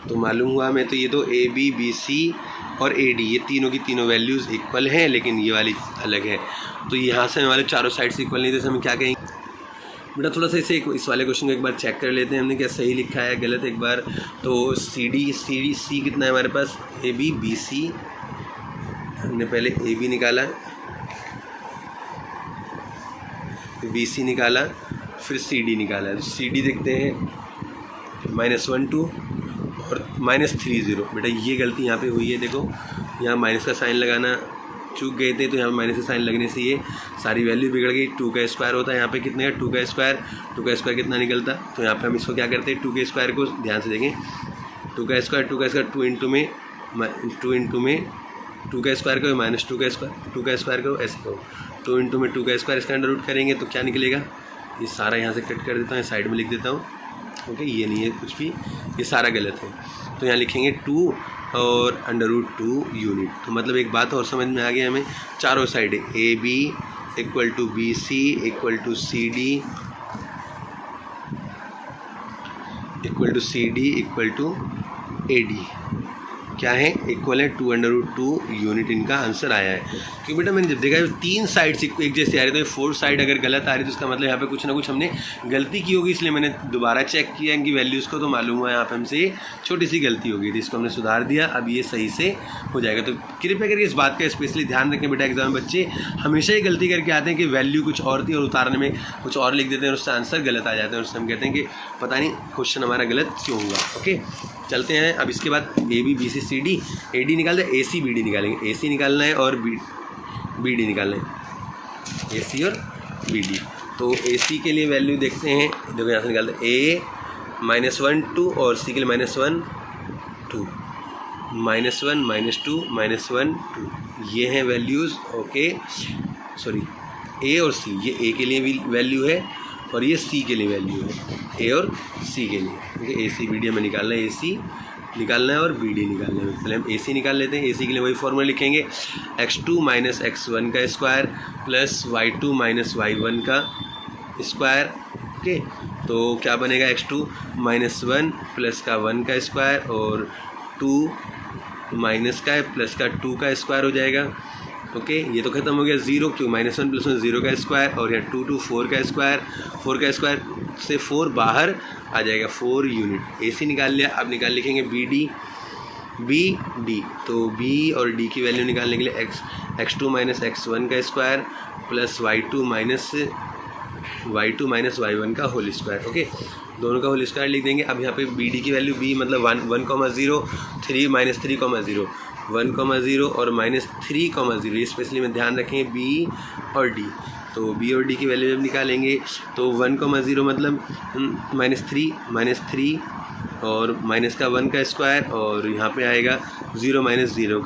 तो मालूम हुआ हमें, तो ये तो ए बी बी सी और ए डी ये तीनों की तीनों वैल्यूज़ इक्वल हैं, लेकिन ये वाली अलग है। तो यहाँ से हमारे चारों साइड से इक्वल नहीं, जैसे हम क्या कहेंगे बेटा, थोड़ा सा इस वाले क्वेश्चन को एक बार चेक कर लेते हैं हमने क्या सही लिखा है गलत एक बार। तो सी कितना है हमारे पास, ए बी बी सी, हमने पहले ए बी निकाला, बी सी निकाला, फिर सी डी निकाला। सी डी देखते हैं -1 2 और -3 0। बेटा ये गलती यहाँ पे हुई है, देखो यहाँ माइनस का साइन लगाना चूक गए थे, तो यहाँ माइनस का साइन लगने से ये सारी वैल्यू बिगड़ गई। 2 का स्क्वायर होता है यहाँ पे कितने का 2 का स्क्वायर कितना निकलता, तो यहाँ पे हम इसको क्या करते हैं 2 के स्क्वायर को ध्यान से देखें, 2 का स्क्वायर 2 इंटू में 2 का स्क्वायर करो -2 का स्क्वायर करो, ऐसे करो 2 इंटू में 2 का स्क्वायर, इसका अंडर रूट करेंगे तो क्या निकलेगा, ये सारा यहाँ से कट कर देता हूँ, साइड में लिख देता हूँ। ओके, ये नहीं है कुछ भी, ये सारा गलत है, तो यहाँ लिखेंगे 2 और √2 यूनिट। तो मतलब एक बात और समझ में आ गया हमें, चारों side A B equal to B C equal to C D equal to A D क्या है इक्वल है 2√2 यूनिट, इनका आंसर आया है। क्योंकि बेटा मैंने जब देखा है 3 साइड एक जैसे आ रही, तो 4 साइड अगर गलत आ रही तो इसका मतलब यहाँ पे कुछ ना कुछ हमने गलती की होगी, इसलिए मैंने दोबारा चेक किया इनकी वैल्यूज़ को, तो मालूम हुआ यहाँ पे हमसे छोटी सी गलती हो गई थी, इसको हमने सुधार दिया, अब ये सही से हो जाएगा। तो कृपया करके इस बात का स्पेशली ध्यान रखें बेटा, एग्जाम में बच्चे हमेशा ही गलती करके आते हैं कि वैल्यू कुछ और थी और उतारने में कुछ और लिख देते हैं और उससे आंसर गलत आ जाते हैं, और उससे हम कहते हैं कि पता नहीं क्वेश्चन हमारा गलत क्यों हुआ। ओके, चलते हैं। अब इसके बाद A B B C C D, A D निकालते हैं, ए सी बी डी निकालेंगे, ए सी निकालना है और बी डी निकालना है, ए सी और बी डी। तो ए सी के लिए वैल्यू देखते हैं, देखो यहाँ से निकालते हैं ए -1 2 और सी के लिए -1 2 -1 -2 -1 2, ये हैं वैल्यूज़। ओके, सॉरी ए और सी, ये ए के लिए भी वैल्यू है और ये सी के लिए वैल्यू है, ए और सी के लिए। ओके, ए सी बी डी हमें निकालना है, ए सी निकालना है और बी डी निकालना है। पहले हम ए सी निकाल लेते हैं। ए सी के लिए वही फॉर्मूला लिखेंगे, x2 माइनस x1 का square plus y2 minus y1 का स्क्वायर। ओके, तो क्या बनेगा x2 -1 प्लस का 1 का स्क्वायर और 2 माइनस का है प्लस का 2 का स्क्वायर हो जाएगा। ओके, ये तो खत्म हो गया। 0 क्यों, -1 + 1 0 का स्क्वायर, और यहाँ 2 2 4 का स्क्वायर, 4 का स्क्वायर से 4 बाहर आ जाएगा, 4 यूनिट। AC निकाल लिया। अब लिखेंगे BD, BD। तो B और D की वैल्यू निकालने के लिए x2 - x1 का square plus y2 minus y1 का होल स्क्वायर। ओके, दोनों का होल स्क्वायर लिख देंगे। अब यहाँ पे BD की वैल्यू B मतलब 1, 0, 3 - 3, 0, 1, 0 और -3, ये स्पेशली में ध्यान रखें, B और D। तो B और D की वैल्यू जब निकालेंगे तो 1, 0 मतलब -3 और माइनस का 1 का स्क्वायर, और यहाँ पे आएगा 0 - 0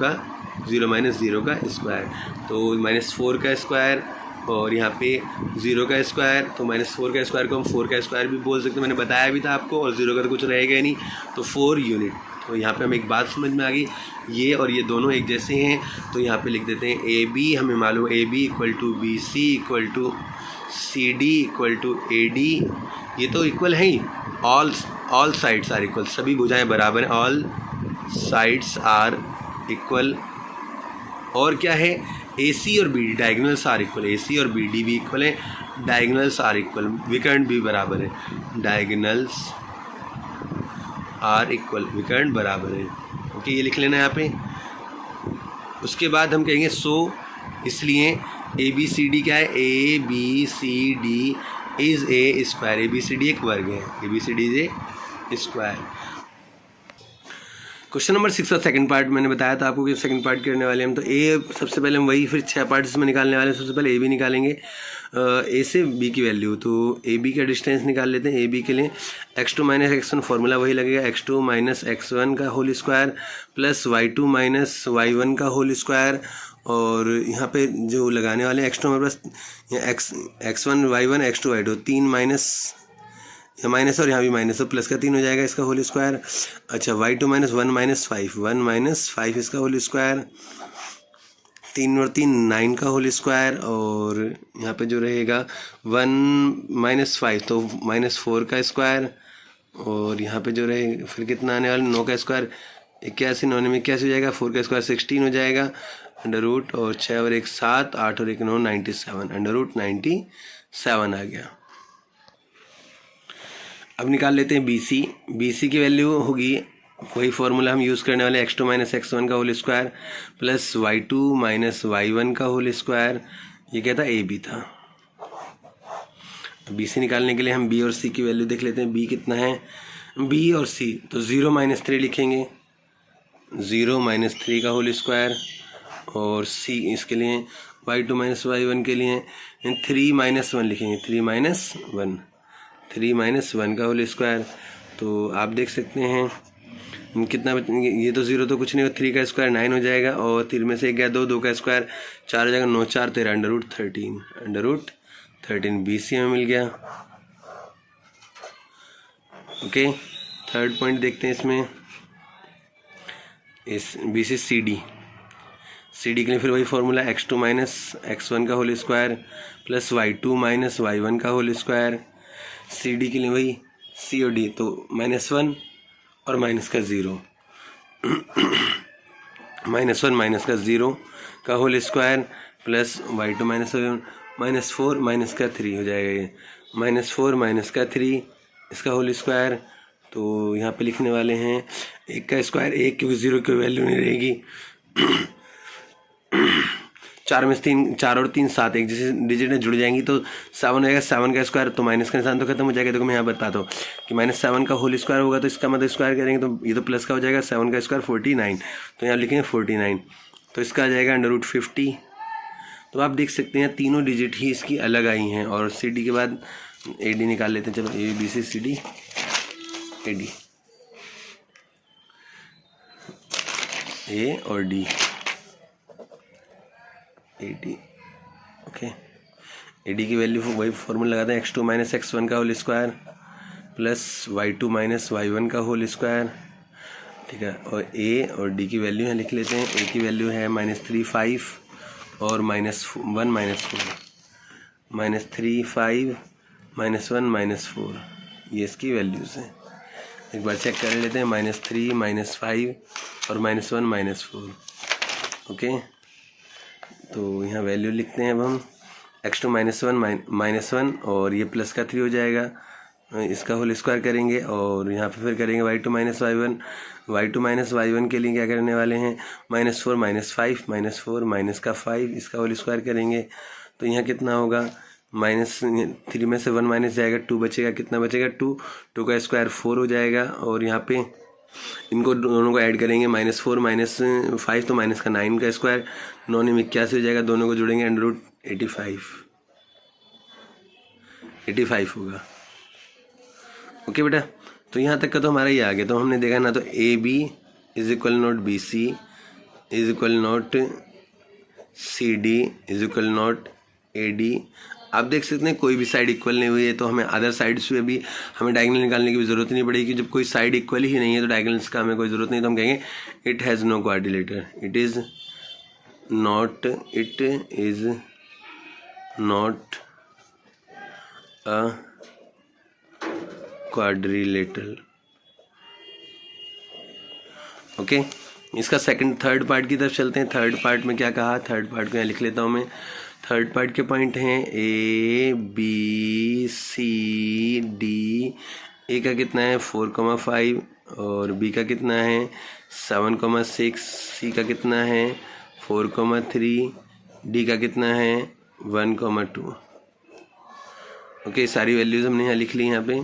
का स्क्वायर, तो -4 का स्क्वायर, और यहाँ पे 0 का स्क्वायर। तो -4 का स्क्वायर को हम 4 का स्क्वायर भी बोल सकते हैं, मैंने बताया भी था आपको, और 0 का तो कुछ रहेगा ही नहीं, तो 4 यूनिट। तो यहाँ पे हमें एक बात समझ में आ गई, ये और ये दोनों एक जैसे हैं, तो यहाँ पे लिख देते हैं AB, हमें मालूम है AB = BC = CD = AD, ये तो इक्वल है ही। ऑल साइड्स आर इक्वल, सभी भुजाएं बराबर हैं, ऑल साइड्स आर इक्वल। और क्या है, AC और BD diagonals are equal, AC और BD भी इक्वल है, डायगोनल्स आर इक्वल, विकर्ण भी बराबर है, डायगोनल्स आर इक्वल, विकर्ण बराबर है। ओके, ये लिख लेना यहाँ पे। उसके बाद हम कहेंगे सो, इसलिए ABCD क्या है, ABCD is a square, ABCD एक वर्ग है, ABCD is a square. Question number 6 का सेकंड पार्ट मैंने बताया था आपको कि सेकंड पार्ट करने वाले हम, तो ए सबसे पहले हम वही फिर 6 पार्ट इसमें निकालने वाले हैं। सबसे पहले AB निकालेंगे, A से B की वैल्यू, तो AB का डिस्टेंस निकाल लेते हैं। AB के लिए x2 - x1 फार्मूला वही लगेगा, x2 - x1 का whole square plus y2 - y1 का होल स्क्वायर, और यहाँ पे जो लगाने वाले हैं x2 हमारे पास x1 y1 x2 y2 3 minus, या माइनस और यहाँ भी माइनस, तो प्लस का 3 हो जाएगा इसका होल स्क्वायर। अच्छा, y2 - 1 - 5 इसका होल स्क्वायर, 3 और 3 9 का होल स्क्वायर, और यहाँ पे जो रहेगा 1 - 5 तो -4 का स्क्वायर, और यहाँ पे जो रहेगा फिर कितना आने वाला, 9 का स्क्वायर 81, 9 में 81 हो जाएगा, 4 का स्क्वायर 16 हो जाएगा, √ और 6 और 1 7, 8 और 1 9 97, √97 आ गया। अब निकाल लेते हैं BC की वैल्यू होगी, वही फार्मूला हम यूज़ करने वाले, x2 - x1 का whole square plus y2 - y1 का होल स्क्वायर, ये क्या था, AB था। BC निकालने के लिए हम B और C की वैल्यू देख लेते हैं। B कितना है, B और C, तो 0 - 3 लिखेंगे, 0 - 3 का होल स्क्वायर, और C इसके लिए y2 - y1 के लिए 3 - 1 लिखेंगे, 3 - 1 का होल स्क्वायर। तो आप देख सकते हैं कितना, ये तो 0 तो कुछ नहीं, 3 का स्क्वायर 9 हो जाएगा, और 3 में से 1 गया 2, 2 का स्क्वायर 4 हो जाएगा, 9 4 13, √13 BC में मिल गया। ओके, थर्ड पॉइंट देखते हैं इसमें, इस BC CD के लिए फिर वही फार्मूला, x2 - x1 का whole square plus y2 - y1 का होल स्क्वायर। CD के लिए वही C और D, तो -1 और माइनस का 0, -1 - का 0 का होल स्क्वायर प्लस y2 - -4 - का 3 हो जाएगा, ये -4 - का 3 इसका होल स्क्वायर। तो यहाँ पे लिखने वाले हैं 1 का स्क्वायर 1, क्योंकि 0 की वैल्यू नहीं रहेगी, 4 में से 3, 4 और 3 7, एक जैसे डिजिट में जुड़ जाएंगी तो 7 रहेगा, 7 का स्क्वायर, तो माइनस का निशान तो खत्म हो जाएगा। देखो मैं यहाँ बताता हूँ कि -7 का होल स्क्वायर होगा, तो इसका मतलब स्क्वायर करेंगे तो ये तो प्लस का हो जाएगा, 7 का स्क्वायर 49, तो यहाँ लिखेंगे 49, तो इसका आ जाएगा √50। तो आप देख सकते हैं तीनों डिजिट ही इसकी अलग आई हैं। और CD के बाद AD निकाल लेते हैं, चलो ABC CD AD, A और D AD। ओके, AD की वैल्यू वही फॉर्मूला लगाते हैं, x2 - x1 का whole square plus y2 - y1 का होल स्क्वायर, ठीक है। और A और D की वैल्यू है, लिख लेते हैं। A की वैल्यू है -3 5 और -1 -4, -3 5 -1 -4, ये इसकी वैल्यूज़ हैं। एक बार चेक कर लेते हैं, -3 -5 और -1 -4। ओके, तो यहाँ वैल्यू लिखते हैं अब हम x2 -1 और ये प्लस का 3 हो जाएगा, इसका होल स्क्वायर करेंगे और यहाँ पे फिर करेंगे y2 - y1 के लिए क्या करने वाले हैं -4 -5 -4 माइनस का 5 इसका होल स्क्वायर करेंगे। तो यहाँ कितना होगा -3 में से 1 माइनस जाएगा 2 बचेगा, कितना बचेगा 2 का स्क्वायर 4 हो जाएगा और यहाँ पे इनको दोनों को ऐड करेंगे -4 -5 तो माइनस का 9 का स्क्वायर 9 में 81 हो जाएगा, दोनों को जोड़ेंगे √85 होगा। ओके बेटा, तो यहाँ तक का तो हमारा ये आ गया। तो हमने देखा ना, तो AB is equal not BC is equal not CD is equal not AD। आप देख सकते हैं कोई भी साइड इक्वल नहीं हुई है तो हमें अदर साइड से भी हमें डायगोनल निकालने की भी ज़रूरत नहीं पड़ेगी। जब कोई साइड इक्वल ही नहीं है तो डायगोनल्स का हमें कोई ज़रूरत नहीं, तो हम कहेंगे it has no quadrilateral, it is not a quadrilateral. Okay, इसका थर्ड पार्ट की तरफ चलते हैं। थर्ड पार्ट में क्या कहा, थर्ड पार्ट को यहाँ लिख लेता हूँ मैं। थर्ड पार्ट के पॉइंट हैं ABCD। ए का कितना है 4,5 और बी का कितना है 7,6, सी का कितना है 4,3, डी का कितना है 1,2। ओके, सारी वैल्यूज हमने यहाँ लिख ली यहाँ पे।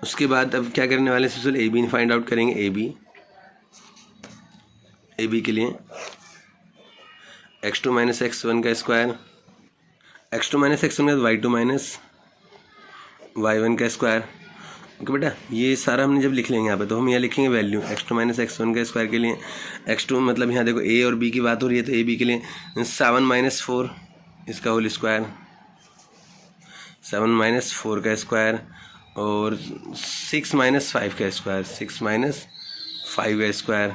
उसके बाद अब क्या करने वाले सबसे पहले AB फाइंड आउट करेंगे। AB के लिए x2 - x1 का स्क्वायर, x2 - x1 का y2 - y1 का स्क्वायर। ओके बेटा, ये सारा हमने जब लिख लेंगे यहाँ पे तो हम यहाँ लिखेंगे वैल्यू x2 - x1 का स्क्वायर के लिए। x2 मतलब यहाँ देखो A और B की बात हो रही है तो AB के लिए 7 - 4 इसका होल स्क्वायर, 7 - 4 का स्क्वायर और 6 - 5 का स्क्वायर, 6 - 5 का स्क्वायर।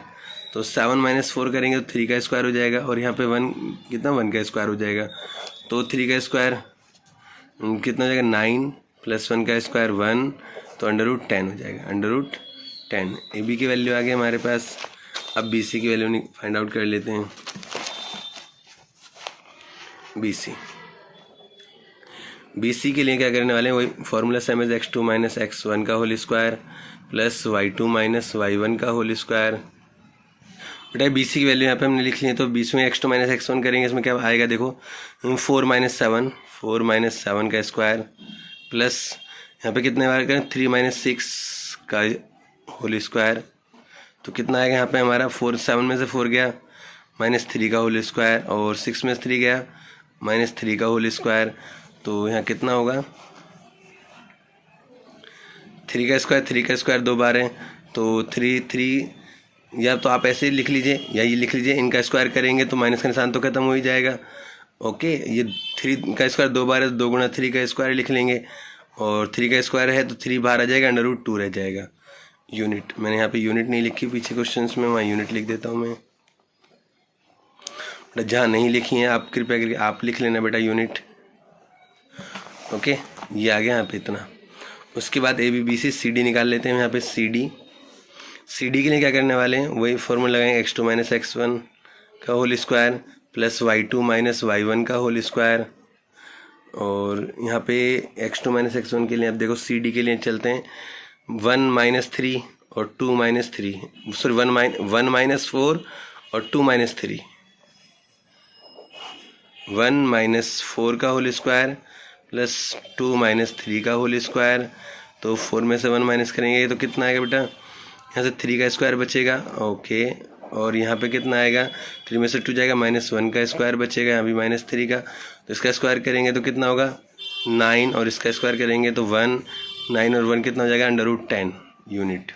तो 7 - 4 करेंगे तो 3 का स्क्वायर हो जाएगा और यहाँ पे 1 कितना 1 का स्क्वायर हो जाएगा। तो 3 का स्क्वायर कितना हो जाएगा 9 + 1 का स्क्वायर 1, तो √10 हो जाएगा, √10। AB की वैल्यू आ गई हमारे पास। अब BC की वैल्यू फाइंड आउट कर लेते हैं। BC के लिए क्या करने वाले हैं, वही फॉर्मूला सेम है, x2 - x1 का whole square plus y2 - y1 का होल स्क्वायर। बेटा BC की वैल्यू यहाँ पे हमने लिख ली है, तो BC में x2 - x1 करेंगे, इसमें क्या आएगा देखो 4 - 7 का स्क्वायर प्लस यहाँ पे कितने बार करें 3 - 6 का होल स्क्वायर। तो कितना आएगा यहाँ पे हमारा 7 में से 4 गया -3 का होल स्क्वायर और 6 में से 3 गया -3 का होल स्क्वायर। तो यहाँ कितना होगा 3 का स्क्वायर 2 बार है तो 3, या तो आप ऐसे लिख लीजिए या ये लिख लीजिए, इनका स्क्वायर करेंगे तो माइनस का निशान तो खत्म हो ही जाएगा। ओके, ये 3 का स्क्वायर 2 बार है तो 2 गुणा 3 का स्क्वायर लिख लेंगे और 3 का स्क्वायर है तो 3 बाहर आ जाएगा, √2 रह जाएगा। यूनिट मैंने यहाँ पे यूनिट नहीं लिखी पीछे क्वेश्चंस में, वहाँ यूनिट लिख देता हूँ मैं। बेटा जहाँ नहीं लिखी है आप कृपया करके आप लिख लेना बेटा यूनिट। ओके, ये आ गया यहाँ पे इतना। उसके बाद ABBC CD निकाल लेते हैं यहाँ पे। CD के लिए क्या करने वाले हैं, वही फॉर्मूला लगाएंगे x2 - x1 का whole square plus y2 - y1 का होल स्क्वायर। और यहाँ पे x2 - x1 के लिए अब देखो CD के लिए चलते हैं 1 - 3 और 2 - 3, सॉरी 1 - 4 और 2 - 3, 1 - 4 का होल स्क्वायर प्लस 2 - 3 का होल स्क्वायर। तो 4 में से 1 माइनस करेंगे तो कितना आएगा बेटा, यहाँ से 3 का स्क्वायर बचेगा। ओके, और यहाँ पे कितना आएगा 3 में से 2 जाएगा -1 का स्क्वायर बचेगा, यहाँ भी -3 का। तो इसका स्क्वायर करेंगे तो कितना होगा 9 और इसका स्क्वायर करेंगे तो 1, 9 और 1 कितना हो जाएगा √10 यूनिट।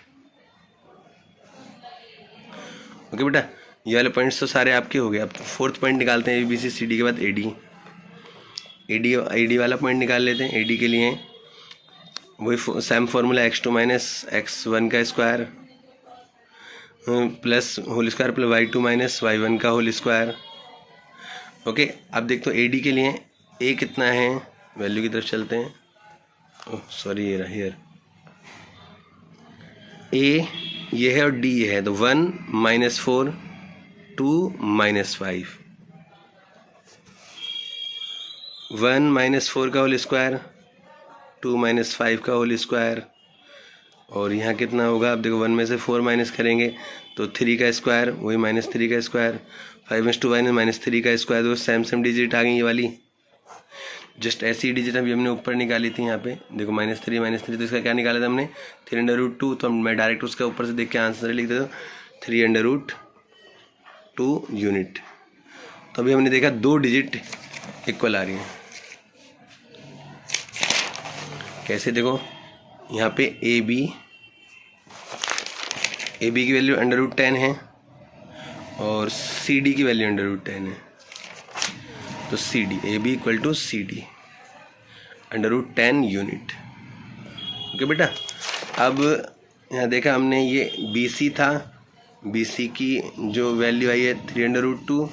ओके बेटा, ये वाले पॉइंट्स तो सारे आपके हो गए। अब फोर्थ पॉइंट निकालते हैं ABC CD के बाद AD वाला पॉइंट निकाल लेते हैं। AD के लिए वही सेम फॉर्मूला x2 - x1 का square plus whole square plus y2 - y1 का होल स्क्वायर। ओके, अब देखो AD के लिए A कितना है, वैल्यू की तरफ चलते हैं। ओह सॉरी, ये रहा हियर, A ये है और D ये है, तो 1 - 4 2 माइनस 5, 1 माइनस 4 का होल स्क्वायर, 2 माइनस 5 का होल स्क्वायर, और यहाँ कितना होगा, आप देखो 1 में से 4 माइनस करेंगे तो 3 का स्क्वायर, वही माइनस 3 का स्क्वायर, 5 माइनस 3 का स्क्वायर, तो सेम डिजिट आ गई ये वाली। जस्ट ऐसी डिजिट अभी हमने ऊपर निकाली थी, यहाँ पे देखो माइनस थ्री, तो इसका क्या निकाला था हमने, 3√2। तो मैं डायरेक्ट उसका ऊपर से देख के आंसर लिख देता हूँ, 3√2 यूनिट। तो अभी हमने देखा 2 डिजिट इक्वल आ रही हैं। कैसे, देखो यहाँ पे ए बी की वैल्यू √10 है और सी डी की वैल्यू √10 है। तो C D, A B equal to C D √10 unit. Okay बेटा, अब यहाँ देखा हमने ये बी सी था, बी सी की जो वैल्यू आई है 3√2,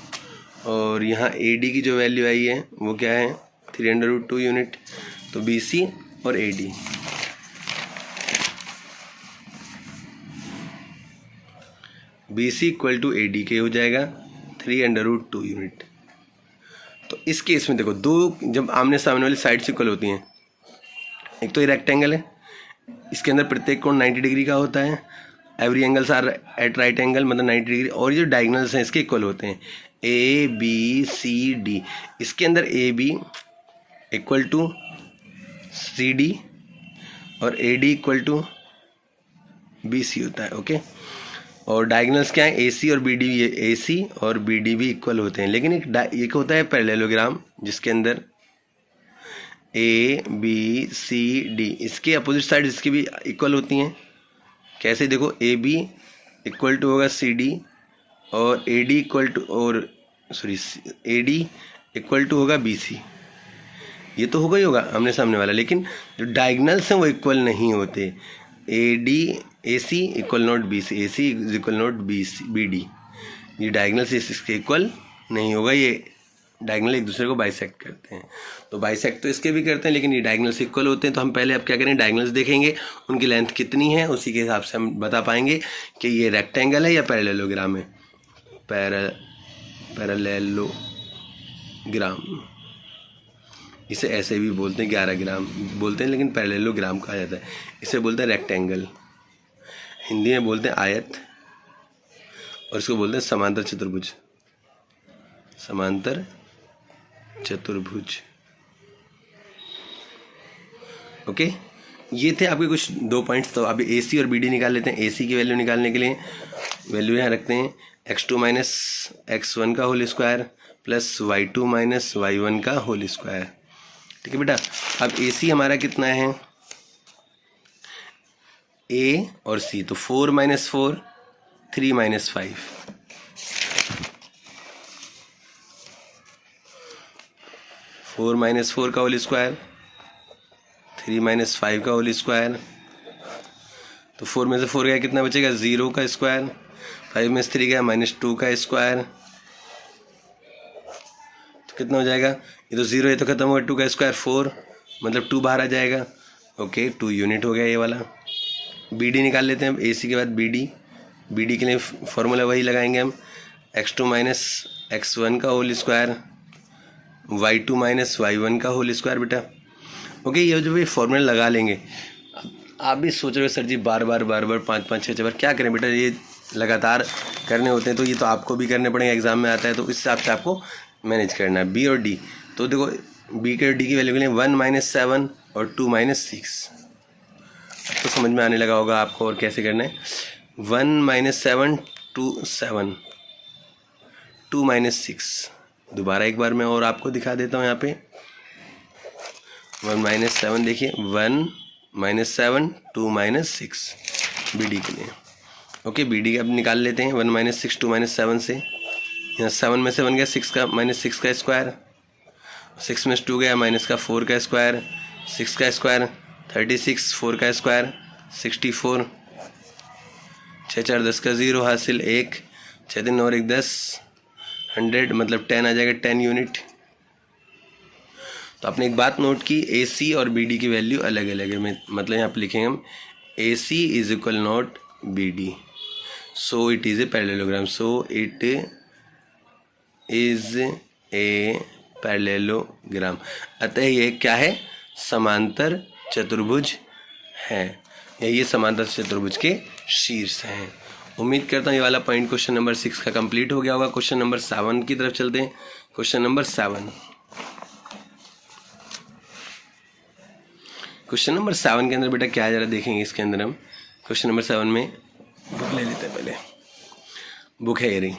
और यहाँ ए डी की जो वैल्यू आई है वो क्या है, 3√2 यूनिट। तो बी सी और A D, B C equal to A D के हो जाएगा 3√2 यूनिट। तो इस केस में देखो, दो जब आमने सामने वाली साइड्स इक्वल होती हैं, एक तो ये रेक्टेंगल है, इसके अंदर प्रत्येक कोण 90 डिग्री का होता है, every angles are at right angle, मतलब 90 डिग्री, और ये जो डायगोनल्स हैं इसके इक्वल होते हैं, ए बी सी डी। इसके अंदर A B equal to C D और A D equal to B C होता है। ओके, और डायगोनल्स क्या है, ए सी और बी डी, ये ए सी और बी डी भी इक्वल होते हैं। लेकिन एक होता है पैरेललोग्राम जिसके अंदर ए बी सी डी, इसके अपोजिट साइड इसकी भी इक्वल होती हैं। कैसे, देखो ए बी इक्वल टू होगा सी डी और ए डी इक्वल टू, और sorry A D equal to होगा बी सी। ये तो होगा ही होगा आमने सामने वाला, लेकिन जो डायगोनल्स हैं वो इक्वल नहीं होते। A D, A C equal not B C, A C is equal not B C B D. ये डायगोनल्स इसके इक्वल नहीं होगा, ये डायगोनल एक दूसरे को बाइसेक्ट करते हैं। तो बाइसेक्ट तो इसके भी करते हैं, लेकिन ये डायगोनल्स इक्वल होते हैं। तो हम पहले अब क्या करें, डायगोनल्स देखेंगे, उनकी लेंथ कितनी है, उसी के हिसाब से हम बता पाएंगे कि ये रेक्टेंगल है या पैरेललोग्राम है। पैरेललोग्राम, इसे ऐसे भी बोलते हैं, 11 ग्राम बोलते हैं, लेकिन पैरेललोग्राम कहा जाता है। इसे बोलते हैं रेक्टेंगल, हिंदी में बोलते हैं आयत, और इसको बोलते हैं समांतर चतुर्भुज, समांतर चतुर्भुज। ओके, ये थे आपके कुछ 2 पॉइंट्स। तो अभी ए सी और बी डी निकाल लेते हैं। ए सी की वैल्यू निकालने के लिए वैल्यू यहाँ रखते हैं, x2 माइनस x1 का whole square plus y2 minus y1 का होल स्क्वायर। ठीक है बेटा, अब ए सी हमारा कितना है, ए और सी, तो 4 माइनस 4, 3 माइनस 5, 4 माइनस 4 का होल स्क्वायर, 3 माइनस 5 का होल स्क्वायर। तो 4 में से 4 गया, कितना बचेगा, 0 का स्क्वायर, 5 में से 3 गया, -2 का स्क्वायर। तो कितना हो जाएगा, ये तो 0 है तो खत्म होगा, 2 का स्क्वायर 4, मतलब 2 बाहर आ जाएगा। ओके, 2 यूनिट हो गया ये वाला। बी डी निकाल लेते हैं, ए सी के बाद बी डी। बी डी के लिए फॉर्मूला वही लगाएंगे हम, x2 माइनस x1 का whole square, y2 minus y1 का होल स्क्वायर बेटा। ओके, ये जो भी फॉर्मूला लगा लेंगे, आप भी सोच रहे हो सर जी बार बार 5-5 6 बार क्या करें बेटा, ये लगातार करने होते हैं, तो ये तो आपको भी करने पड़ेंगे, एग्जाम में आता है, तो इस हिसाब से आपको मैनेज करना है। बी और डी, तो देखो बी के और डी की वैल्यू के लिए 1 माइनस 7 और 2 माइनस 6, तो समझ में आने लगा होगा आपको और कैसे करना है। 1 माइनस 7 2 7, 2 माइनस 6, दोबारा एक बार मैं और आपको दिखा देता हूँ यहाँ पे। 1 माइनस 7, देखिए 1 माइनस 7 2 माइनस 6 बी डी के लिए। ओके, बी डी अब निकाल लेते हैं, 1 माइनस 6 2 माइनस 7 से, यहाँ 7 में से 1 गया 6 का माइनस 6 का स्क्वायर, 6 में से 2 गया माइनस का 4 का स्क्वायर, 6 का स्क्वायर 36, 4 का स्क्वायर 64, 6 4 10 का 0 हासिल 1, 6 3 और 1 10, 100 मतलब 10 आ जाएगा, 10 यूनिट। तो आपने एक बात नोट की, ए सी और बी डी की वैल्यू अलग अलग है, मतलब यहाँ पे लिखेंगे हम A C is equal not B D, so it is a parallelogram, so it is a parallelogram, अतः ये क्या है, समांतर चतुर्भुज है, या ये समांतर चतुर्भुज के शीर्ष हैं। उम्मीद करता हूँ ये वाला पॉइंट क्वेश्चन नंबर 6 का कंप्लीट हो गया होगा। क्वेश्चन नंबर 7 की तरफ चलते हैं। क्वेश्चन नंबर 7, क्वेश्चन नंबर 7 के अंदर बेटा क्या है जरा देखेंगे। इसके अंदर हम क्वेश्चन नंबर 7 में बुक ले लेते हैं, पहले बुक है ये,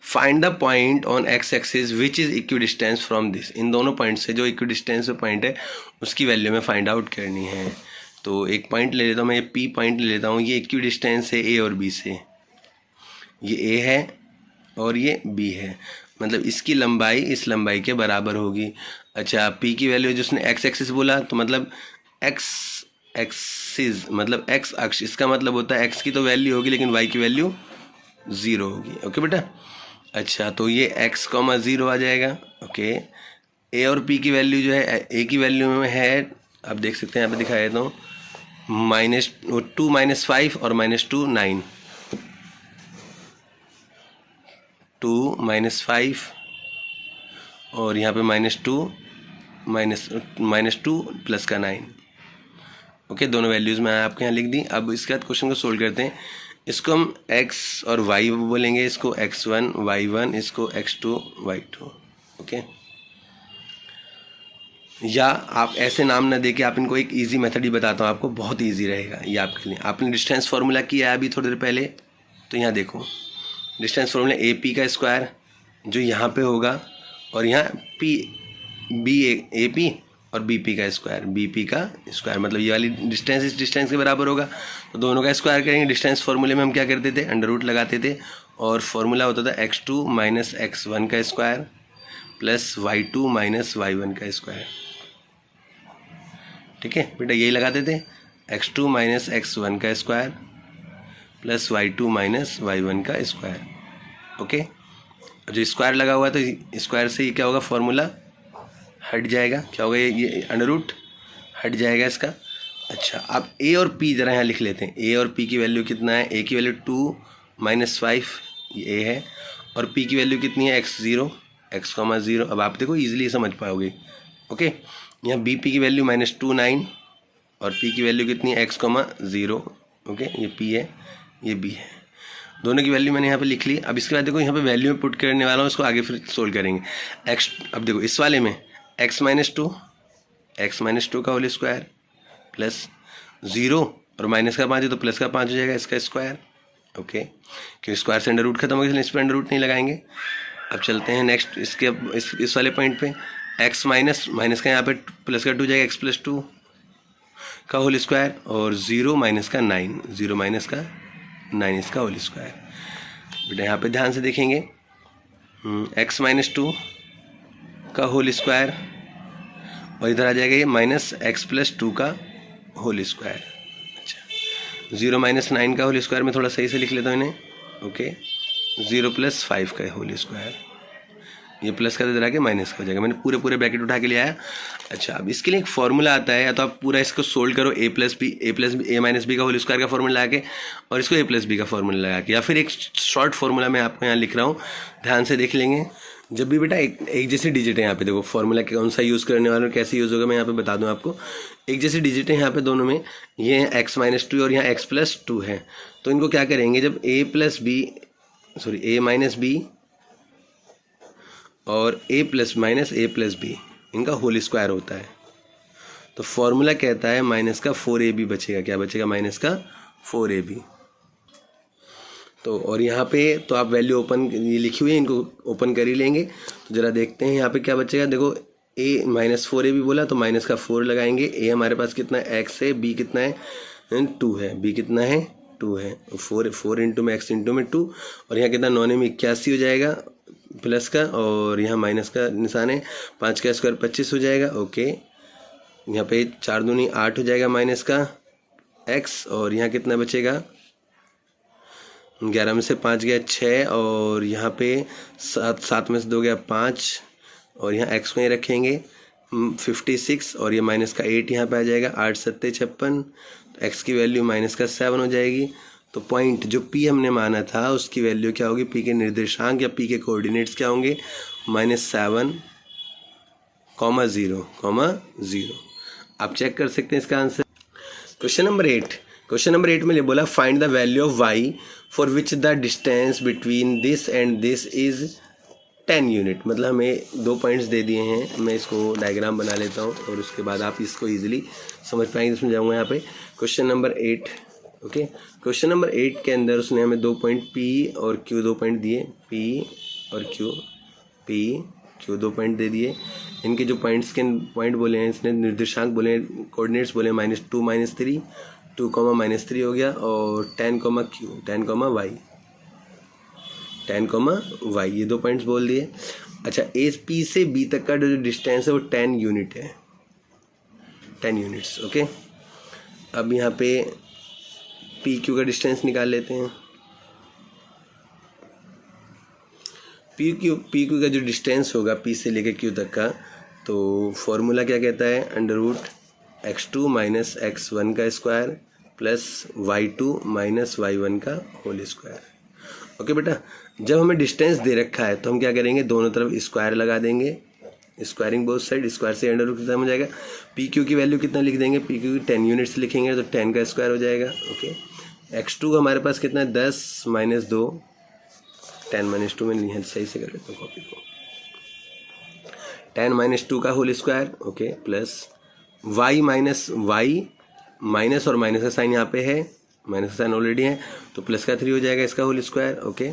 find the point on X axis which is equidistance from this. इन दोनों पॉइंट से जो इक्विडिस्टेंस पे पॉइंट है उसकी वैल्यू में फाइंड आउट करनी है। तो एक पॉइंट ले लेता हूँ मैं, ये पी पॉइंट ले लेता हूँ, ये इक्विडिस्टेंस है ए और बी से, ये ए है और ये बी है, मतलब इसकी लंबाई इस लंबाई के बराबर होगी। अच्छा, पी की वैल्यू जिसने एक्स एक्सिस बोला तो मतलब एक्स एक्सिस मतलब एक्स अक्ष, इसका मतलब होता है एक्स की तो वैल्यू होगी लेकिन वाई की वैल्यू 0 होगी। ओके बेटा, अच्छा तो ये x, 0 आ जाएगा। ओके, ए और p की वैल्यू जो है a की वैल्यू में है, आप देख सकते हैं यहाँ पे दिखाया तो -2 -5 और -2 9, 2 -5 और यहाँ पे -2 प्लस का 9। ओके, दोनों वैल्यूज़ मैं आपके यहाँ लिख दी। अब इसके बाद क्वेश्चन को सोल्व करते हैं। इसको हम x और y बोलेंगे, इसको x1 y1, इसको x2 y2। ओके, या आप ऐसे नाम ना दे के आप इनको एक इजी मेथड ही बताता हूँ आपको, बहुत इजी रहेगा ये आपके लिए। आपने डिस्टेंस फार्मूला किया है अभी थोड़ी देर पहले, तो यहाँ देखो डिस्टेंस फार्मूला ए पी का स्क्वायर जो यहाँ पे होगा, और यहाँ ए पी और बी पी का स्क्वायर, बी पी का स्क्वायर मतलब ये वाली डिस्टेंस इस डिस्टेंस के बराबर होगा, तो दोनों का स्क्वायर करेंगे। डिस्टेंस फार्मूले में हम क्या करते थे, अंडर रूट लगाते थे, और फार्मूला होता था x2 - x1 का स्क्वायर प्लस y2 - y1 का स्क्वायर। ठीक है बेटा, यही लगाते थे, x2 - x1 का स्क्वायर प्लस y2 - y1 का स्क्वायर। ओके, जो स्क्वायर लगा हुआ है तो स्क्वायर से ये क्या होगा, फार्मूला हट जाएगा, क्या होगा, ये अंडर रूट हट जाएगा इसका। अच्छा, अब ए और पी ज़रा यहाँ लिख लेते हैं। ए और पी की वैल्यू कितना है, ए की वैल्यू 2 - 5 ये ए है, और पी की वैल्यू कितनी है x0 x,0। अब आप देखो ईजिली समझ पाओगे। ओके, यहाँ बी पी की वैल्यू -2 9 और पी की वैल्यू कितनी है x,0। ओके, ये पी है ये बी है, दोनों की वैल्यू मैंने यहाँ पे लिख ली। अब इसके बाद देखो यहाँ पे वैल्यू में पुट करने वाला हूँ, इसको आगे फिर सोल्व करेंगे। एक्स, अब देखो इस वाले में x - 2 का होल स्क्वायर प्लस 0 और माइनस का 5 है तो प्लस का 5 हो जाएगा इसका स्क्वायर। ओके, क्योंकि स्क्वायर से अंडर रूट खत्म हो गया इसलिए इस पर अंडर रूट नहीं लगाएंगे। अब चलते हैं नेक्स्ट, इसके इस वाले पॉइंट पे x माइनस का यहाँ पे प्लस का 2 जाएगा, x + 2 का होल स्क्वायर, और 0 - का 9, 0 - का 9 इसका होल स्क्वायर। बेटा यहाँ पे ध्यान से देखेंगे, x - 2 का होल स्क्वायर, और इधर आ जाएगा ये -x + 2 का होल स्क्वायर। अच्छा, 0 - 9 का होल स्क्वायर में थोड़ा सही से लिख लेता हूँ इन्हें। ओके, 0 + 5 का होल स्क्वायर, ये प्लस का इधर आके माइनस का हो जाएगा, मैंने पूरे ब्रैकेट उठा के लिया है। अच्छा, अब इसके लिए एक फॉर्मूला आता है, या तो आप पूरा इसको सोल्व करो a + b a - b का होल स्क्वायर का फॉर्मूला लगा के, और इसको a + b का फॉर्मूला लगा के, या फिर एक शॉर्ट फॉर्मूला मैं आपको यहाँ लिख रहा हूँ, ध्यान से देख लेंगे। जब भी बेटा एक जैसी डिजिट है यहाँ पे देखो, फॉर्मूला कौन सा यूज़ करने वाला और कैसे यूज़ होगा मैं यहाँ पे बता दूँ आपको। एक जैसी डिजिट है यहाँ पे दोनों में, ये x - 2 और यहाँ x + 2 है, तो इनको क्या करेंगे, जब a - b और a + b इनका होल स्क्वायर होता है, तो फॉर्मूला कहता है -4ab बचेगा, क्या बचेगा, -4ab। तो और यहाँ पे तो आप वैल्यू ओपन ये लिखी हुई है, इनको ओपन कर ही लेंगे। तो ज़रा देखते हैं यहाँ पे क्या बचेगा। देखो a -4ab बोला तो माइनस का 4 लगाएंगे। a हमारे पास कितना है, x है, b कितना है, 2 है, b कितना है, 2 है, 4 इंटू में x इंटू में 2, और यहाँ कितना 9 में 81 हो जाएगा प्लस का, और यहाँ माइनस का निशान है, 5 का स्क्वायर 25 हो जाएगा। ओके, यहाँ पे 4 दूनी 8 हो जाएगा माइनस का x, और यहाँ कितना बचेगा, 11 में से 5 गया 6, और यहाँ पे 7 में से 2 गया 5, और यहाँ x को ही रखेंगे 56, और ये माइनस का 8 यहाँ पे आ जाएगा, 8 × 7 = 56, तो x की वैल्यू -7 हो जाएगी। तो पॉइंट जो P हमने माना था उसकी वैल्यू क्या होगी, P के निर्देशांक या P के कोऑर्डिनेट्स क्या होंगे, -7, 0, आप चेक कर सकते हैं इसका आंसर। क्वेश्चन नंबर 8 में बोला find the value of y for which the distance between this and this is 10 unit. मतलब हमें 2 पॉइंट्स दे दिए हैं, मैं इसको डायग्राम बना लेता हूँ और उसके बाद आप इसको ईजिली समझ पाएंगे। इसमें जाऊँगा यहाँ पे question number 8। Okay, question number 8 के अंदर उसने हमें 2 पॉइंट P और Q 2 पॉइंट दिए, P और Q 2 पॉइंट दे दिए। इनके जो पॉइंट्स के पॉइंट बोले हैं, इसने निर्देशांक बोले, कोऑर्डिनेट्स बोले -2, -3, 2, -3 हो गया, और 10, Q, 10, y, ये 2 पॉइंट्स बोल दिए। अच्छा, P से B तक का जो डिस्टेंस है वो 10 यूनिट है, 10 यूनिट्स। ओके, अब यहाँ पे PQ का डिस्टेंस निकाल लेते हैं। PQ का जो डिस्टेंस होगा P से लेकर Q तक का, तो फॉर्मूला क्या कहता है, √x2 - x1 का स्क्वायर प्लस y2 - y1 का होल स्क्वायर। ओके बेटा, जब हमें डिस्टेंस दे रखा है तो हम क्या करेंगे, दोनों तरफ स्क्वायर लगा देंगे, स्क्वायरिंग बोथ साइड, स्क्वायर से अंडर रूट खत्म हो जाएगा। PQ की वैल्यू कितना लिख देंगे, PQ की 10 यूनिट्स लिखेंगे तो 10 का स्क्वायर हो जाएगा। ओके, x2 हमारे पास कितना है, 10 - 2, 10 - 2 में नहीं है, सही से कर लेता हूँ कॉपी को, 10 - 2 का whole square. Okay, plus y minus और माइनस का साइन यहाँ पे है, माइनस का साइन ऑलरेडी है तो प्लस का 3 हो जाएगा इसका होल स्क्वायर। ओके,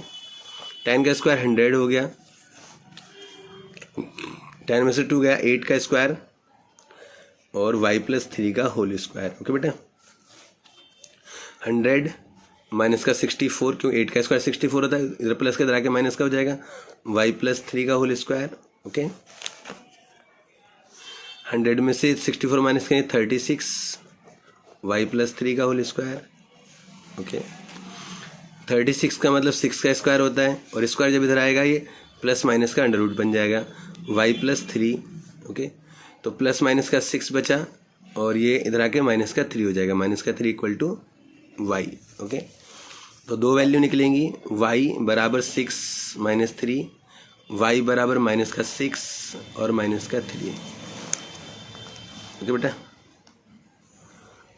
10 का स्क्वायर 100 हो गया, 10 में से 2 गया, 8 का स्क्वायर और y + 3 का होल स्क्वायर। ओके बेटा, 100 माइनस का 64, क्यों 8 का स्क्वायर 64 होता है, इधर प्लस का इधर आके माइनस का हो जाएगा, y + 3 का होल स्क्वायर। ओके, 100 में से 64 माइनस करें 36, y + 3 का होल स्क्वायर। ओके, 36 का मतलब 6 का स्क्वायर होता है, और स्क्वायर जब इधर आएगा ये प्लस माइनस का अंडर रूट बन जाएगा, y + 3। ओके, तो प्लस माइनस का 6 बचा और ये इधर आके माइनस का 3 हो जाएगा, -3 = y। ओके, तो 2 वैल्यू निकलेंगी, y = 6 - 3, y = -6 और -3। ओके बेटा,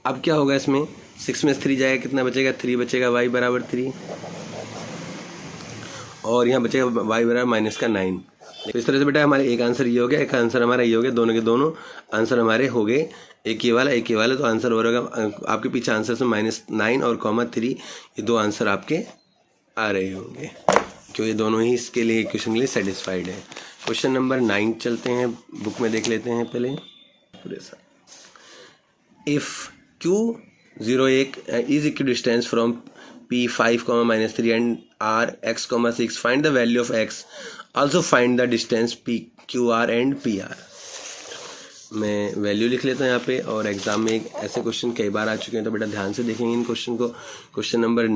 अब क्या होगा इसमें, 6 में से 3 जाएगा, कितना बचेगा, 3 बचेगा, y = 3, और यहाँ बचेगा y = -9। तो इस तरह से बेटा हमारे एक आंसर ये हो गया, एक आंसर हमारा ये हो गया, दोनों के दोनों आंसर हमारे हो गए, एक ये वाला एक ये वाला। तो आंसर हो रहेगा आपके पीछे आंसर से -9 और 3, ये 2 आंसर आपके आ रहे होंगे, क्यों ये दोनों ही इसके लिए क्वेश्चन के लिए सेटिस्फाइड है। क्वेश्चन नंबर 9 चलते हैं, बुक में देख लेते हैं पहले पूरे सा। If Q01 is equidistant from P5, -3 and R x, 6, find the value of x, also find the distance PQR and PR। मैं वैल्यू लिख लेता हूँ यहाँ पे, और एग्जाम में ऐसे क्वेश्चन कई बार आ चुके हैं तो बेटा ध्यान से देखेंगे इन क्वेश्चन को। क्वेश्चन नंबर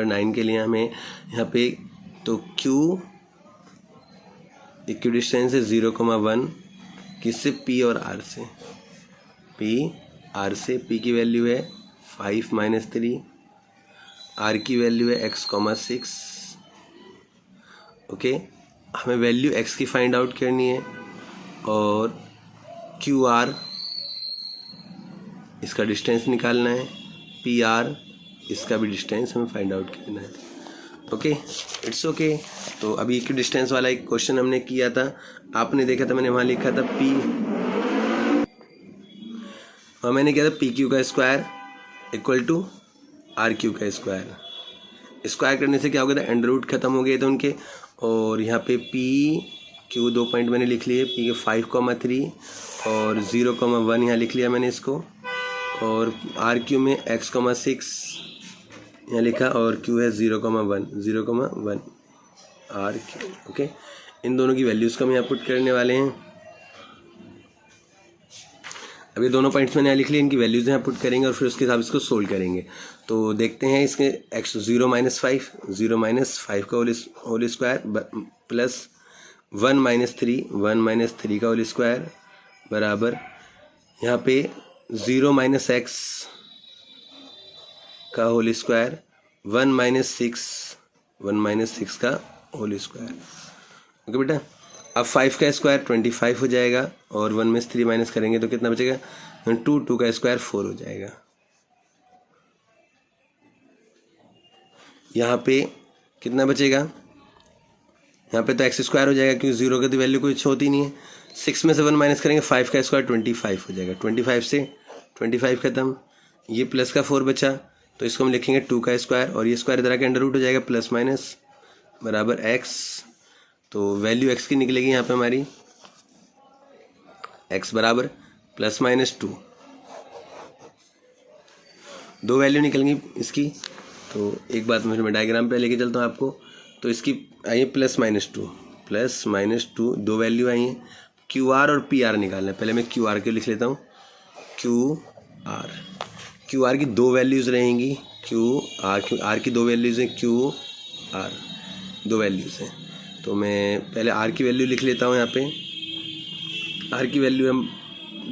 9 के लिए हमें यहाँ पे तो Q इक्विडिस्टेंस है 0,1, किससे, P और R से, R से P की वैल्यू है 5 - 3, R की वैल्यू है x, 6। ओके, हमें वैल्यू x की फाइंड आउट करनी है, और QR इसका डिस्टेंस निकालना है, PR इसका भी डिस्टेंस हमें फाइंड आउट करना है। Okay, it's okay. तो अभी की डिस्टेंस वाला एक क्वेश्चन हमने किया था, आपने देखा था, मैंने वहाँ लिखा था और मैंने किया था PQ का स्क्वायर = RQ का स्क्वायर। स्क्वायर करने से क्या हो गया था, अंडर रूट खत्म हो गए थे उनके, और यहाँ पे PQ 2 पॉइंट मैंने लिख लिए, P के 5,3 और 0,1 यहाँ लिख लिया मैंने इसको, और RQ में x, 6 यहाँ लिखा, और Q है 0,1 RQ। ओके, इन दोनों की वैल्यूज़ को हम यहाँ पुट करने वाले हैं। अभी दोनों पॉइंट्स मैंने यहाँ लिख लिए, इनकी वैल्यूज़ यहाँ पुट करेंगे और फिर उसके हिसाब से इसको सोल्व करेंगे। तो देखते हैं इसके x 0 - 5 का होल स्क्वायर प्लस 1 - 3 का होल स्क्वायर बराबर यहाँ पे 0 - x का होल स्क्वायर 1 - 6 का होल स्क्वायर। ओके बेटा, अब 5 का स्क्वायर 25 हो जाएगा और 1 में से 3 माइनस करेंगे तो कितना बचेगा 2 का स्क्वायर 4 हो जाएगा। यहाँ पे कितना बचेगा, यहाँ पे तो एक्स स्क्वायर हो जाएगा क्योंकि 0 की तो वैल्यू कुछ होती नहीं है। 6 में से 1 माइनस करेंगे 5 का स्क्वायर 25 हो जाएगा। 25 से 25 खत्म, ये प्लस का 4 बचा तो इसको हम लिखेंगे 2 का स्क्वायर और ये स्क्वायर इधर आके अंडर रूट हो जाएगा प्लस माइनस बराबर एक्स। तो वैल्यू एक्स की निकलेगी यहाँ पे हमारी एक्स बराबर प्लस माइनस 2। दो वैल्यू निकलेंगी इसकी। तो एक बात मैं डायग्राम पे लेके चलता हूँ आपको। तो इसकी आई है प्लस माइनस टू दो वैल्यू आई हैं। क्यू आर और पी आर निकालना है। पहले मैं क्यू आर के लिख लेता हूँ। क्यू आर की दो वैल्यूज़ रहेंगी। क्यू आर की दो वैल्यूज़ हैं। क्यू आर दो वैल्यूज़ हैं। तो मैं पहले आर की वैल्यू लिख लेता हूँ। यहाँ पे आर की वैल्यू हम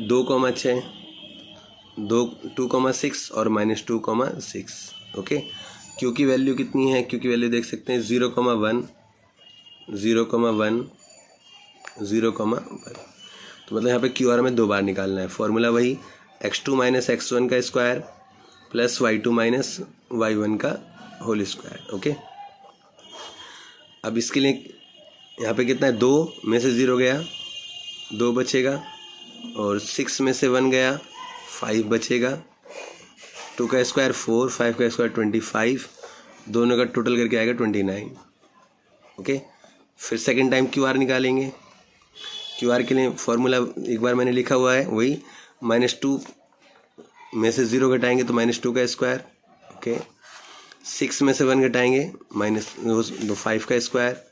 2,6 2,6 और -2,6। ओके, क्यू की वैल्यू कितनी है, क्यू की वैल्यू देख सकते हैं 0,1 0,1 0,1। तो मतलब यहाँ पे क्यू आर में दो बार निकालना है। फॉर्मूला वही x2 - x1 का स्क्वायर प्लस y2 - y1 का होल स्क्वायर। ओके, अब इसके लिए यहाँ पे कितना है, 2 में से 0 गया 2 बचेगा और 6 में से 1 गया 5 बचेगा। 2 का स्क्वायर 4, 5 का स्क्वायर 25, दोनों का टोटल करके आएगा 29। ओके, फिर सेकंड टाइम क्यू आर निकालेंगे। क्यू आर के लिए फॉर्मूला एक बार मैंने लिखा हुआ है, वही -2 में से 0 घटाएंगे तो -2 का स्क्वायर। ओके, 6 में से 1 घटाएंगे -5 का स्क्वायर।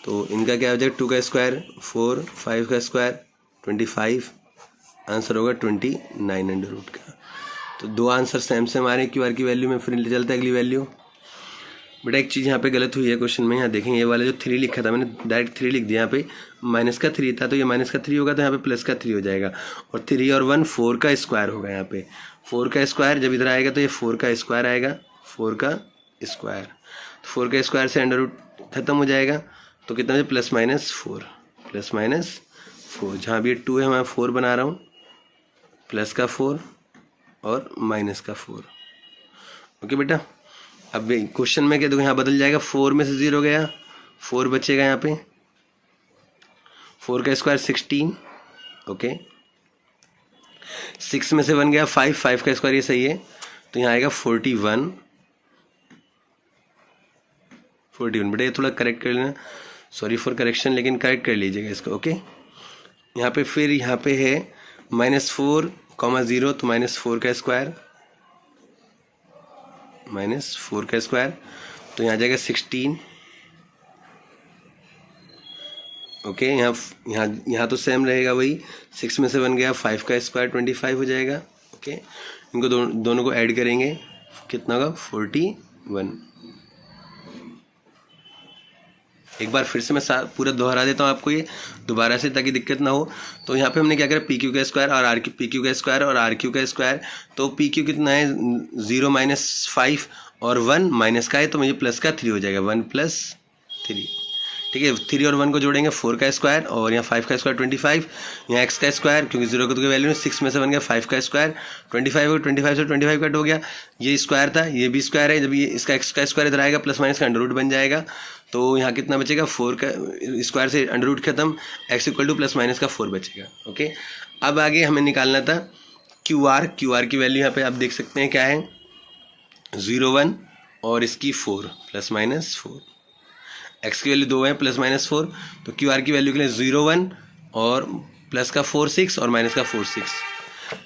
तो इनका क्या हो जाएगा, 2 का स्क्वायर 4, 5 का स्क्वायर 25, आंसर होगा 29 अंडर रूट का। तो दो आंसर सेम सेम आ रहे हैं क्यू आर की वैल्यू में। फिर चलता है अगली वैल्यू। बेटा एक चीज़ यहाँ पे गलत हुई है क्वेश्चन में। यहाँ देखें, ये वाला जो 3 लिखा था मैंने डायरेक्ट 3 लिख दिया। यहाँ पे माइनस का 3 था तो ये माइनस का 3 होगा, तो यहाँ पे प्लस का 3 हो जाएगा। और 3 और 1 4 का स्क्वायर होगा। यहाँ पे 4 का स्क्वायर जब इधर आएगा तो ये 4 का स्क्वायर आएगा। 4 का स्क्वायर, 4 का स्क्वायर से अंडर रूट खत्म हो जाएगा। तो कितना है, प्लस माइनस 4। जहाँ भी 2 है मैं 4 बना रहा हूँ, प्लस का 4 और माइनस का 4। ओके बेटा, अब क्वेश्चन में क्या देखो, यहाँ बदल जाएगा। 4 में से 0 गया 4 बचेगा। यहाँ पे 4 का स्क्वायर 16। ओके, 6 में से 1 गया 5 का स्क्वायर, ये सही है। तो यहाँ आएगा 41। बेटा ये थोड़ा करेक्ट कर लेना, सॉरी फॉर करेक्शन, लेकिन करेक्ट कर लीजिएगा इसको। ओके, यहाँ पे फिर यहाँ पे है -4, 0 तो -4 का स्क्वायर तो यहाँ जाएगा 16। ओके, यहाँ तो सेम रहेगा वही। 6 में से 1 गया 5 का स्क्वायर 25 हो जाएगा। ओके, इनको दोनों को ऐड करेंगे, कितना होगा 41। एक बार फिर से मैं पूरा दोहरा देता हूँ आपको ये दोबारा से, ताकि दिक्कत ना हो। तो यहाँ पे हमने क्या करा, पी क्यू का स्क्वायर और पी क्यू का स्क्वायर और आर क्यू का स्क्वायर। तो पी क्यू कितना है 0 - 5 और 1 माइनस का है, तो मुझे प्लस का 3 हो जाएगा। 1 + 3, ठीक है। 3 और 1 को जोड़ेंगे 4 का स्क्वायर और यहाँ 5 का स्क्वायर 25। यहाँ x का स्क्वायर क्योंकि 0 की वैल्यू है, 6 में से 1 गया 5 का स्क्वायर 25 हो, 25 से 25 कट हो गया। ये स्क्वायर था, ये भी स्क्वायर है। जब ये इसका x का स्क्वायर इधर आएगा प्लस माइनस का अंडर रूट बन जाएगा। तो यहाँ कितना बचेगा, 4 का स्क्वायर से अंडर रूट खत्म, x = +- 4 बचेगा। ओके, अब आगे हमें निकालना था क्यू आर की वैल्यू। यहाँ पे आप देख सकते हैं क्या है, 0,1 और इसकी 4 +- 4। x की वैल्यू 2 है +- 4, तो क्यू आर की वैल्यू के लिए 0,1 और प्लस का 4 6 और माइनस का 4 6,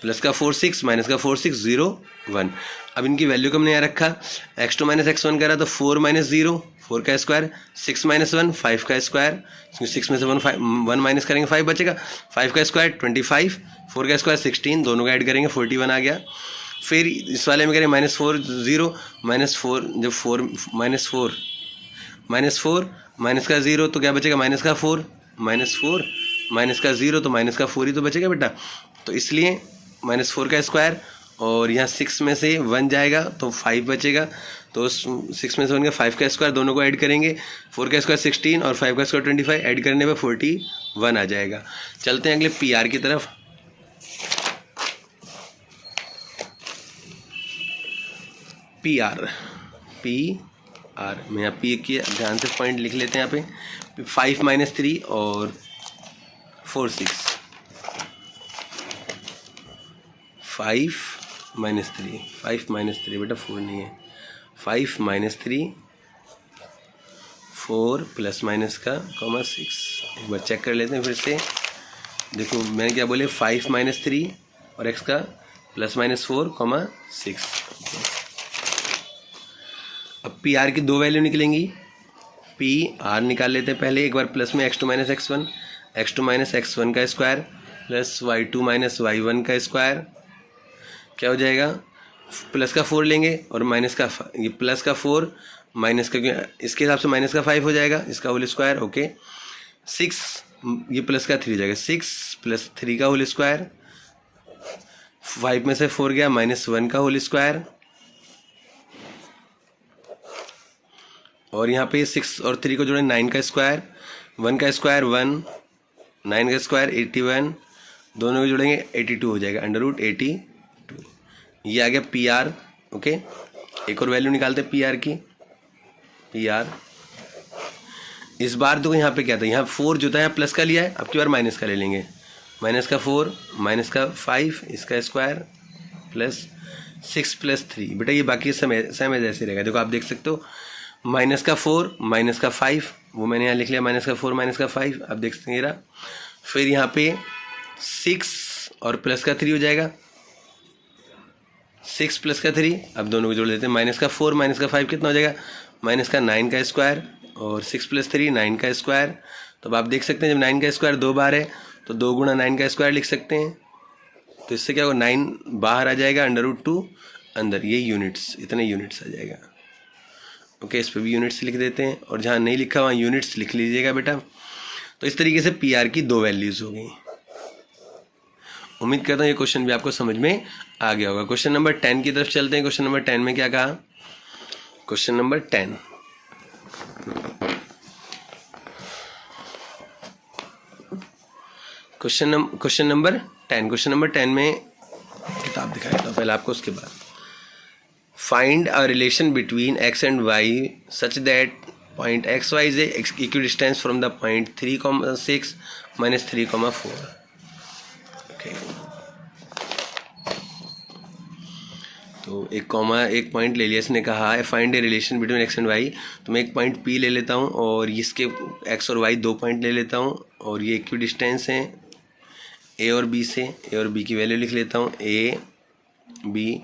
प्लस का 4 6 माइनस का 4 6 0 1। अब इनकी वैल्यू को हमने यहाँ रखा, x2 - x1 करा तो 4 - 0 4 का स्क्वायर, 6 - 1 5 का स्क्वायर, 6 में से 1 माइनस करेंगे 5 बचेगा, 5 का स्क्वायर 25, 4 का स्क्वायर 16, दोनों का ऐड करेंगे 41 आ गया। फिर इस वाले में करें -4 0 -4, जब 4 -4 माइनस का 0 तो क्या बचेगा, माइनस का 4 माइनस का 0 तो माइनस का 4 ही तो बचेगा बेटा। तो इसलिए -4 का स्क्वायर और यहाँ 6 में से 1 जाएगा तो 5 बचेगा, तो 6 में से 1 का 5 का स्क्वायर, दोनों को ऐड करेंगे, 4 का स्क्वायर 16 और 5 का स्क्वायर 25, ऐड करने पे 41 आ जाएगा। चलते हैं अगले पी आर की तरफ। पी आर मैं यहाँ पी की ध्यान से पॉइंट लिख लेते हैं यहाँ पे 5 - 3 और 4 6, 5 - 3 बेटा 4 नहीं है, 5 - 3 4 प्लस माइनस का कॉमा 6। एक बार चेक कर लेते हैं फिर से। देखो मैंने क्या बोले 5 - 3 और x का प्लस माइनस 4 कॉमा 6। अब पी आर की दो वैल्यू निकलेंगी, पी आर निकाल लेते हैं पहले एक बार। प्लस में x2 - x1, x2 - x1 का स्क्वायर प्लस y2 - y1 का स्क्वायर क्या हो जाएगा, प्लस का 4 लेंगे और माइनस का ये प्लस का 4 माइनस का, क्योंकि इसके हिसाब से माइनस का 5 हो जाएगा, इसका होल स्क्वायर। ओके 6 ये प्लस का 3 हो जाएगा, 6 + 3 का होल स्क्वायर, 5 में से 4 गया -1 का होल स्क्वायर, और यहाँ पे 6 और 3 को जोड़े 9 का स्क्वायर, 1 का स्क्वायर 1, 9 का स्क्वायर 81, दोनों को जोड़ेंगे 82 हो जाएगा, √82। ये आ गया पी आर। ओके एक और वैल्यू निकालते हैं पी आर की। पी आर इस बार तो यहाँ पे क्या था, यहाँ 4 जो था यहाँ प्लस का लिया है, अब की बार माइनस का ले लेंगे, माइनस का 4 माइनस का 5 इसका स्क्वायर प्लस 6 + 3। बेटा ये बाकी समय ऐसे रहेगा, देखो आप देख सकते हो माइनस का 4 माइनस का 5, वो मैंने यहाँ लिख लिया माइनस का 4 माइनस का 5, आप देख सकते हैं ये रहा। फिर यहाँ पे 6 और प्लस का 3 हो जाएगा, 6 प्लस का 3, अब दोनों को जोड़ देते हैं, माइनस का 4 माइनस का 5 कितना हो जाएगा, माइनस का 9 का स्क्वायर और 6 + 3 9 का स्क्वायर। तो अब आप देख सकते हैं जब 9 का स्क्वायर 2 बार है तो 2 × 9 का स्क्वायर लिख सकते हैं, तो इससे क्या होगा 9 बाहर आ जाएगा, √2 अंदर, ये यूनिट्स, इतने यूनिट्स आ जाएगा। ओके इस पर भी यूनिट्स लिख देते हैं, और जहाँ नहीं लिखा वहाँ यूनिट्स लिख लीजिएगा बेटा। तो इस तरीके से पी आर की दो वैल्यूज़ हो गई। उम्मीद करता हूँ ये क्वेश्चन भी आपको समझ में आ गया होगा। क्वेश्चन नंबर 10 की तरफ चलते हैं। क्वेश्चन नंबर 10 में क्या कहा, क्वेश्चन नंबर 10 क्वेश्चन नंबर 10 में किताब दिखा देता हूँ पहले आपको, उसके बाद find a relation between x and y such that point xy is equidistance from the point 3,6 - 3,4। Okay तो एक पॉइंट ले लिया, इसने कहा है find a relation between x and y, तो मैं एक पॉइंट P ले लेता हूँ और इसके x और y दो पॉइंट ले लेता हूँ, और ये इक्विडिस्टेंस हैं a और b से। a और b की वैल्यू लिख लेता हूँ, a b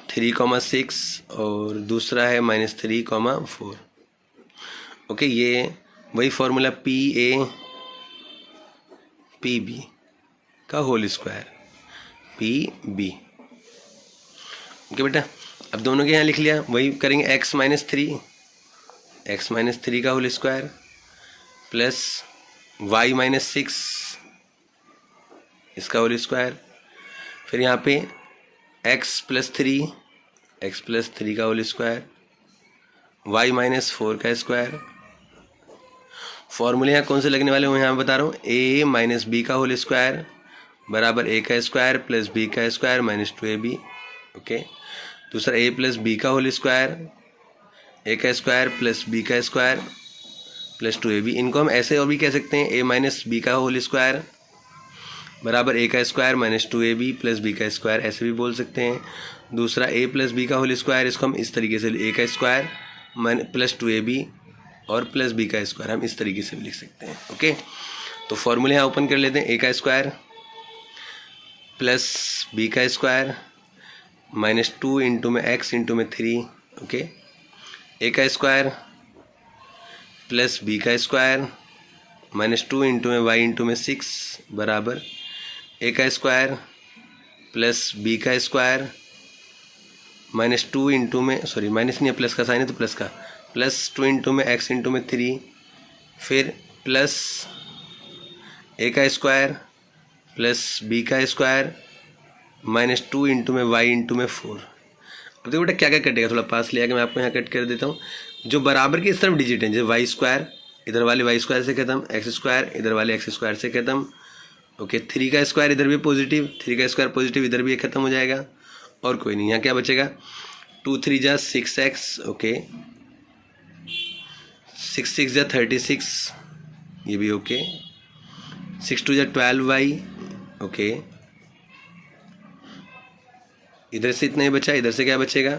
3,6 और दूसरा है -3,4। ओके ये वही फॉर्मूला PA PB का होल स्क्वायर PB। ओके बेटा अब दोनों के यहाँ लिख लिया, वही करेंगे x - 3 का होल स्क्वायर प्लस y - 6 इसका होल स्क्वायर, फिर यहाँ पे x + 3 का होल स्क्वायर, y - 4 का स्क्वायर। फॉर्मूले यहाँ कौन से लगने वाले हैं यहाँ बता रहा हूँ, a - b का होल स्क्वायर बराबर a का स्क्वायर प्लस b का स्क्वायर -2ab। ओके दूसरा a + b का होल स्क्वायर, a का स्क्वायर प्लस b का स्क्वायर प्लस 2ab। इनको हम ऐसे और भी कह सकते हैं, a - b का होल स्क्वायर बराबर a का स्क्वायर -2ab प्लस b का स्क्वायर, ऐसे भी बोल सकते हैं। दूसरा a + b का होल स्क्वायर, इसको हम इस तरीके से a का स्क्वायर प्लस 2ab और प्लस b का स्क्वायर, हम इस तरीके से भी लिख सकते हैं। ओके तो फॉर्मूले यहाँ ओपन कर लेते हैं, a का स्क्वायर प्लस b का स्क्वायर -2 इंटू में x इंटू में 3। ओके a का स्क्वायर प्लस b का स्क्वायर -2 इंटू में y इंटू में 6 बराबर a का स्क्वायर प्लस b का स्क्वायर -2 इंटू में, सॉरी माइनस नहीं है, प्लस का साइन है तो प्लस का, +2 इंटू में x इंटू में 3, फिर प्लस a का स्क्वायर प्लस b का स्क्वायर -2 इंटू में y इंटू में 4। अब देखो बेटा क्या क्या कटेगा, थोड़ा पास ले आके मैं आपको यहाँ कट कर देता हूँ। जो बराबर के इस तरफ डिजिट हैं, जैसे वाई स्क्वायर इधर वाले वाई स्क्वायर से खत्म, एक्स स्क्वायर इधर वाले एक्स स्क्वायर से खत्म, ओके। 3 का स्क्वायर इधर भी पॉजिटिव, 3 का स्क्वायर पॉजिटिव इधर भी खत्म हो जाएगा, और कोई नहीं। यहाँ क्या बचेगा, 2 3 जा 6x, ओके। 6 6 जा 36, ये भी ओके। 6 2 जा 12y, ओके। इधर से इतना ही बचा, इधर से क्या बचेगा,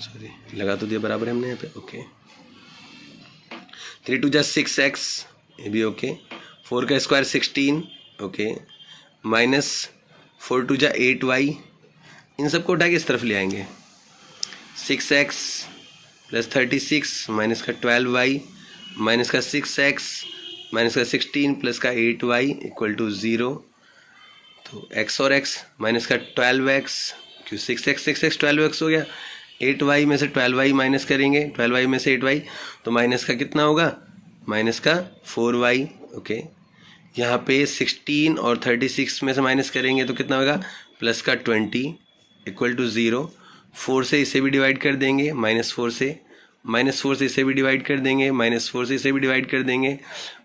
सॉरी लगा तो दिया बराबर हमने यहाँ पे, ओके। 3 2 जा 6x, ये भी ओके। 4 का स्क्वायर 16, ओके। -4 2 जा 8y, इन सबको उठा के इस तरफ ले आएंगे। 6x + 36 माइनस का 12y माइनस का 6x माइनस का 16 प्लस का 8y इक्वल टू 0। तो x और x माइनस का 12x, क्यों 6x 12x हो गया। 8y में से 12y माइनस करेंगे, 12y में से 8y, तो माइनस का कितना होगा, माइनस का 4y, ओके। यहाँ पे 16 और 36 में से माइनस करेंगे तो कितना होगा, प्लस का 20 इक्वल टू 0। 4 से इसे भी डिवाइड कर देंगे, -4 से, -4 से इसे भी डिवाइड कर देंगे, -4 से इसे भी डिवाइड कर देंगे,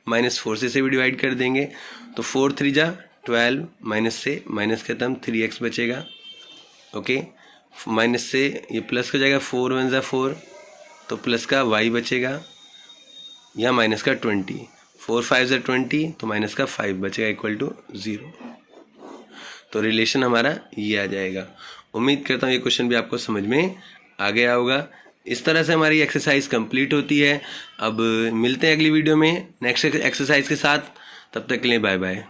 -4 से इसे भी डिवाइड कर देंगे। तो 4 3 जा 12, माइनस से माइनस खत्म, 3x बचेगा, ओके। माइनस से ये प्लस हो जाएगा, 4 1 जा 4, तो प्लस का y बचेगा, या माइनस का 20, 4 5 जा 20, तो माइनस का 5 बचेगा इक्वल टू 0। तो रिलेशन हमारा ये आ जाएगा। उम्मीद करता हूँ ये क्वेश्चन भी आपको समझ में आ गया होगा। इस तरह से हमारी एक्सरसाइज कंप्लीट होती है। अब मिलते हैं अगली वीडियो में नेक्स्ट एक्सरसाइज के साथ, तब तक के लिए बाय बाय।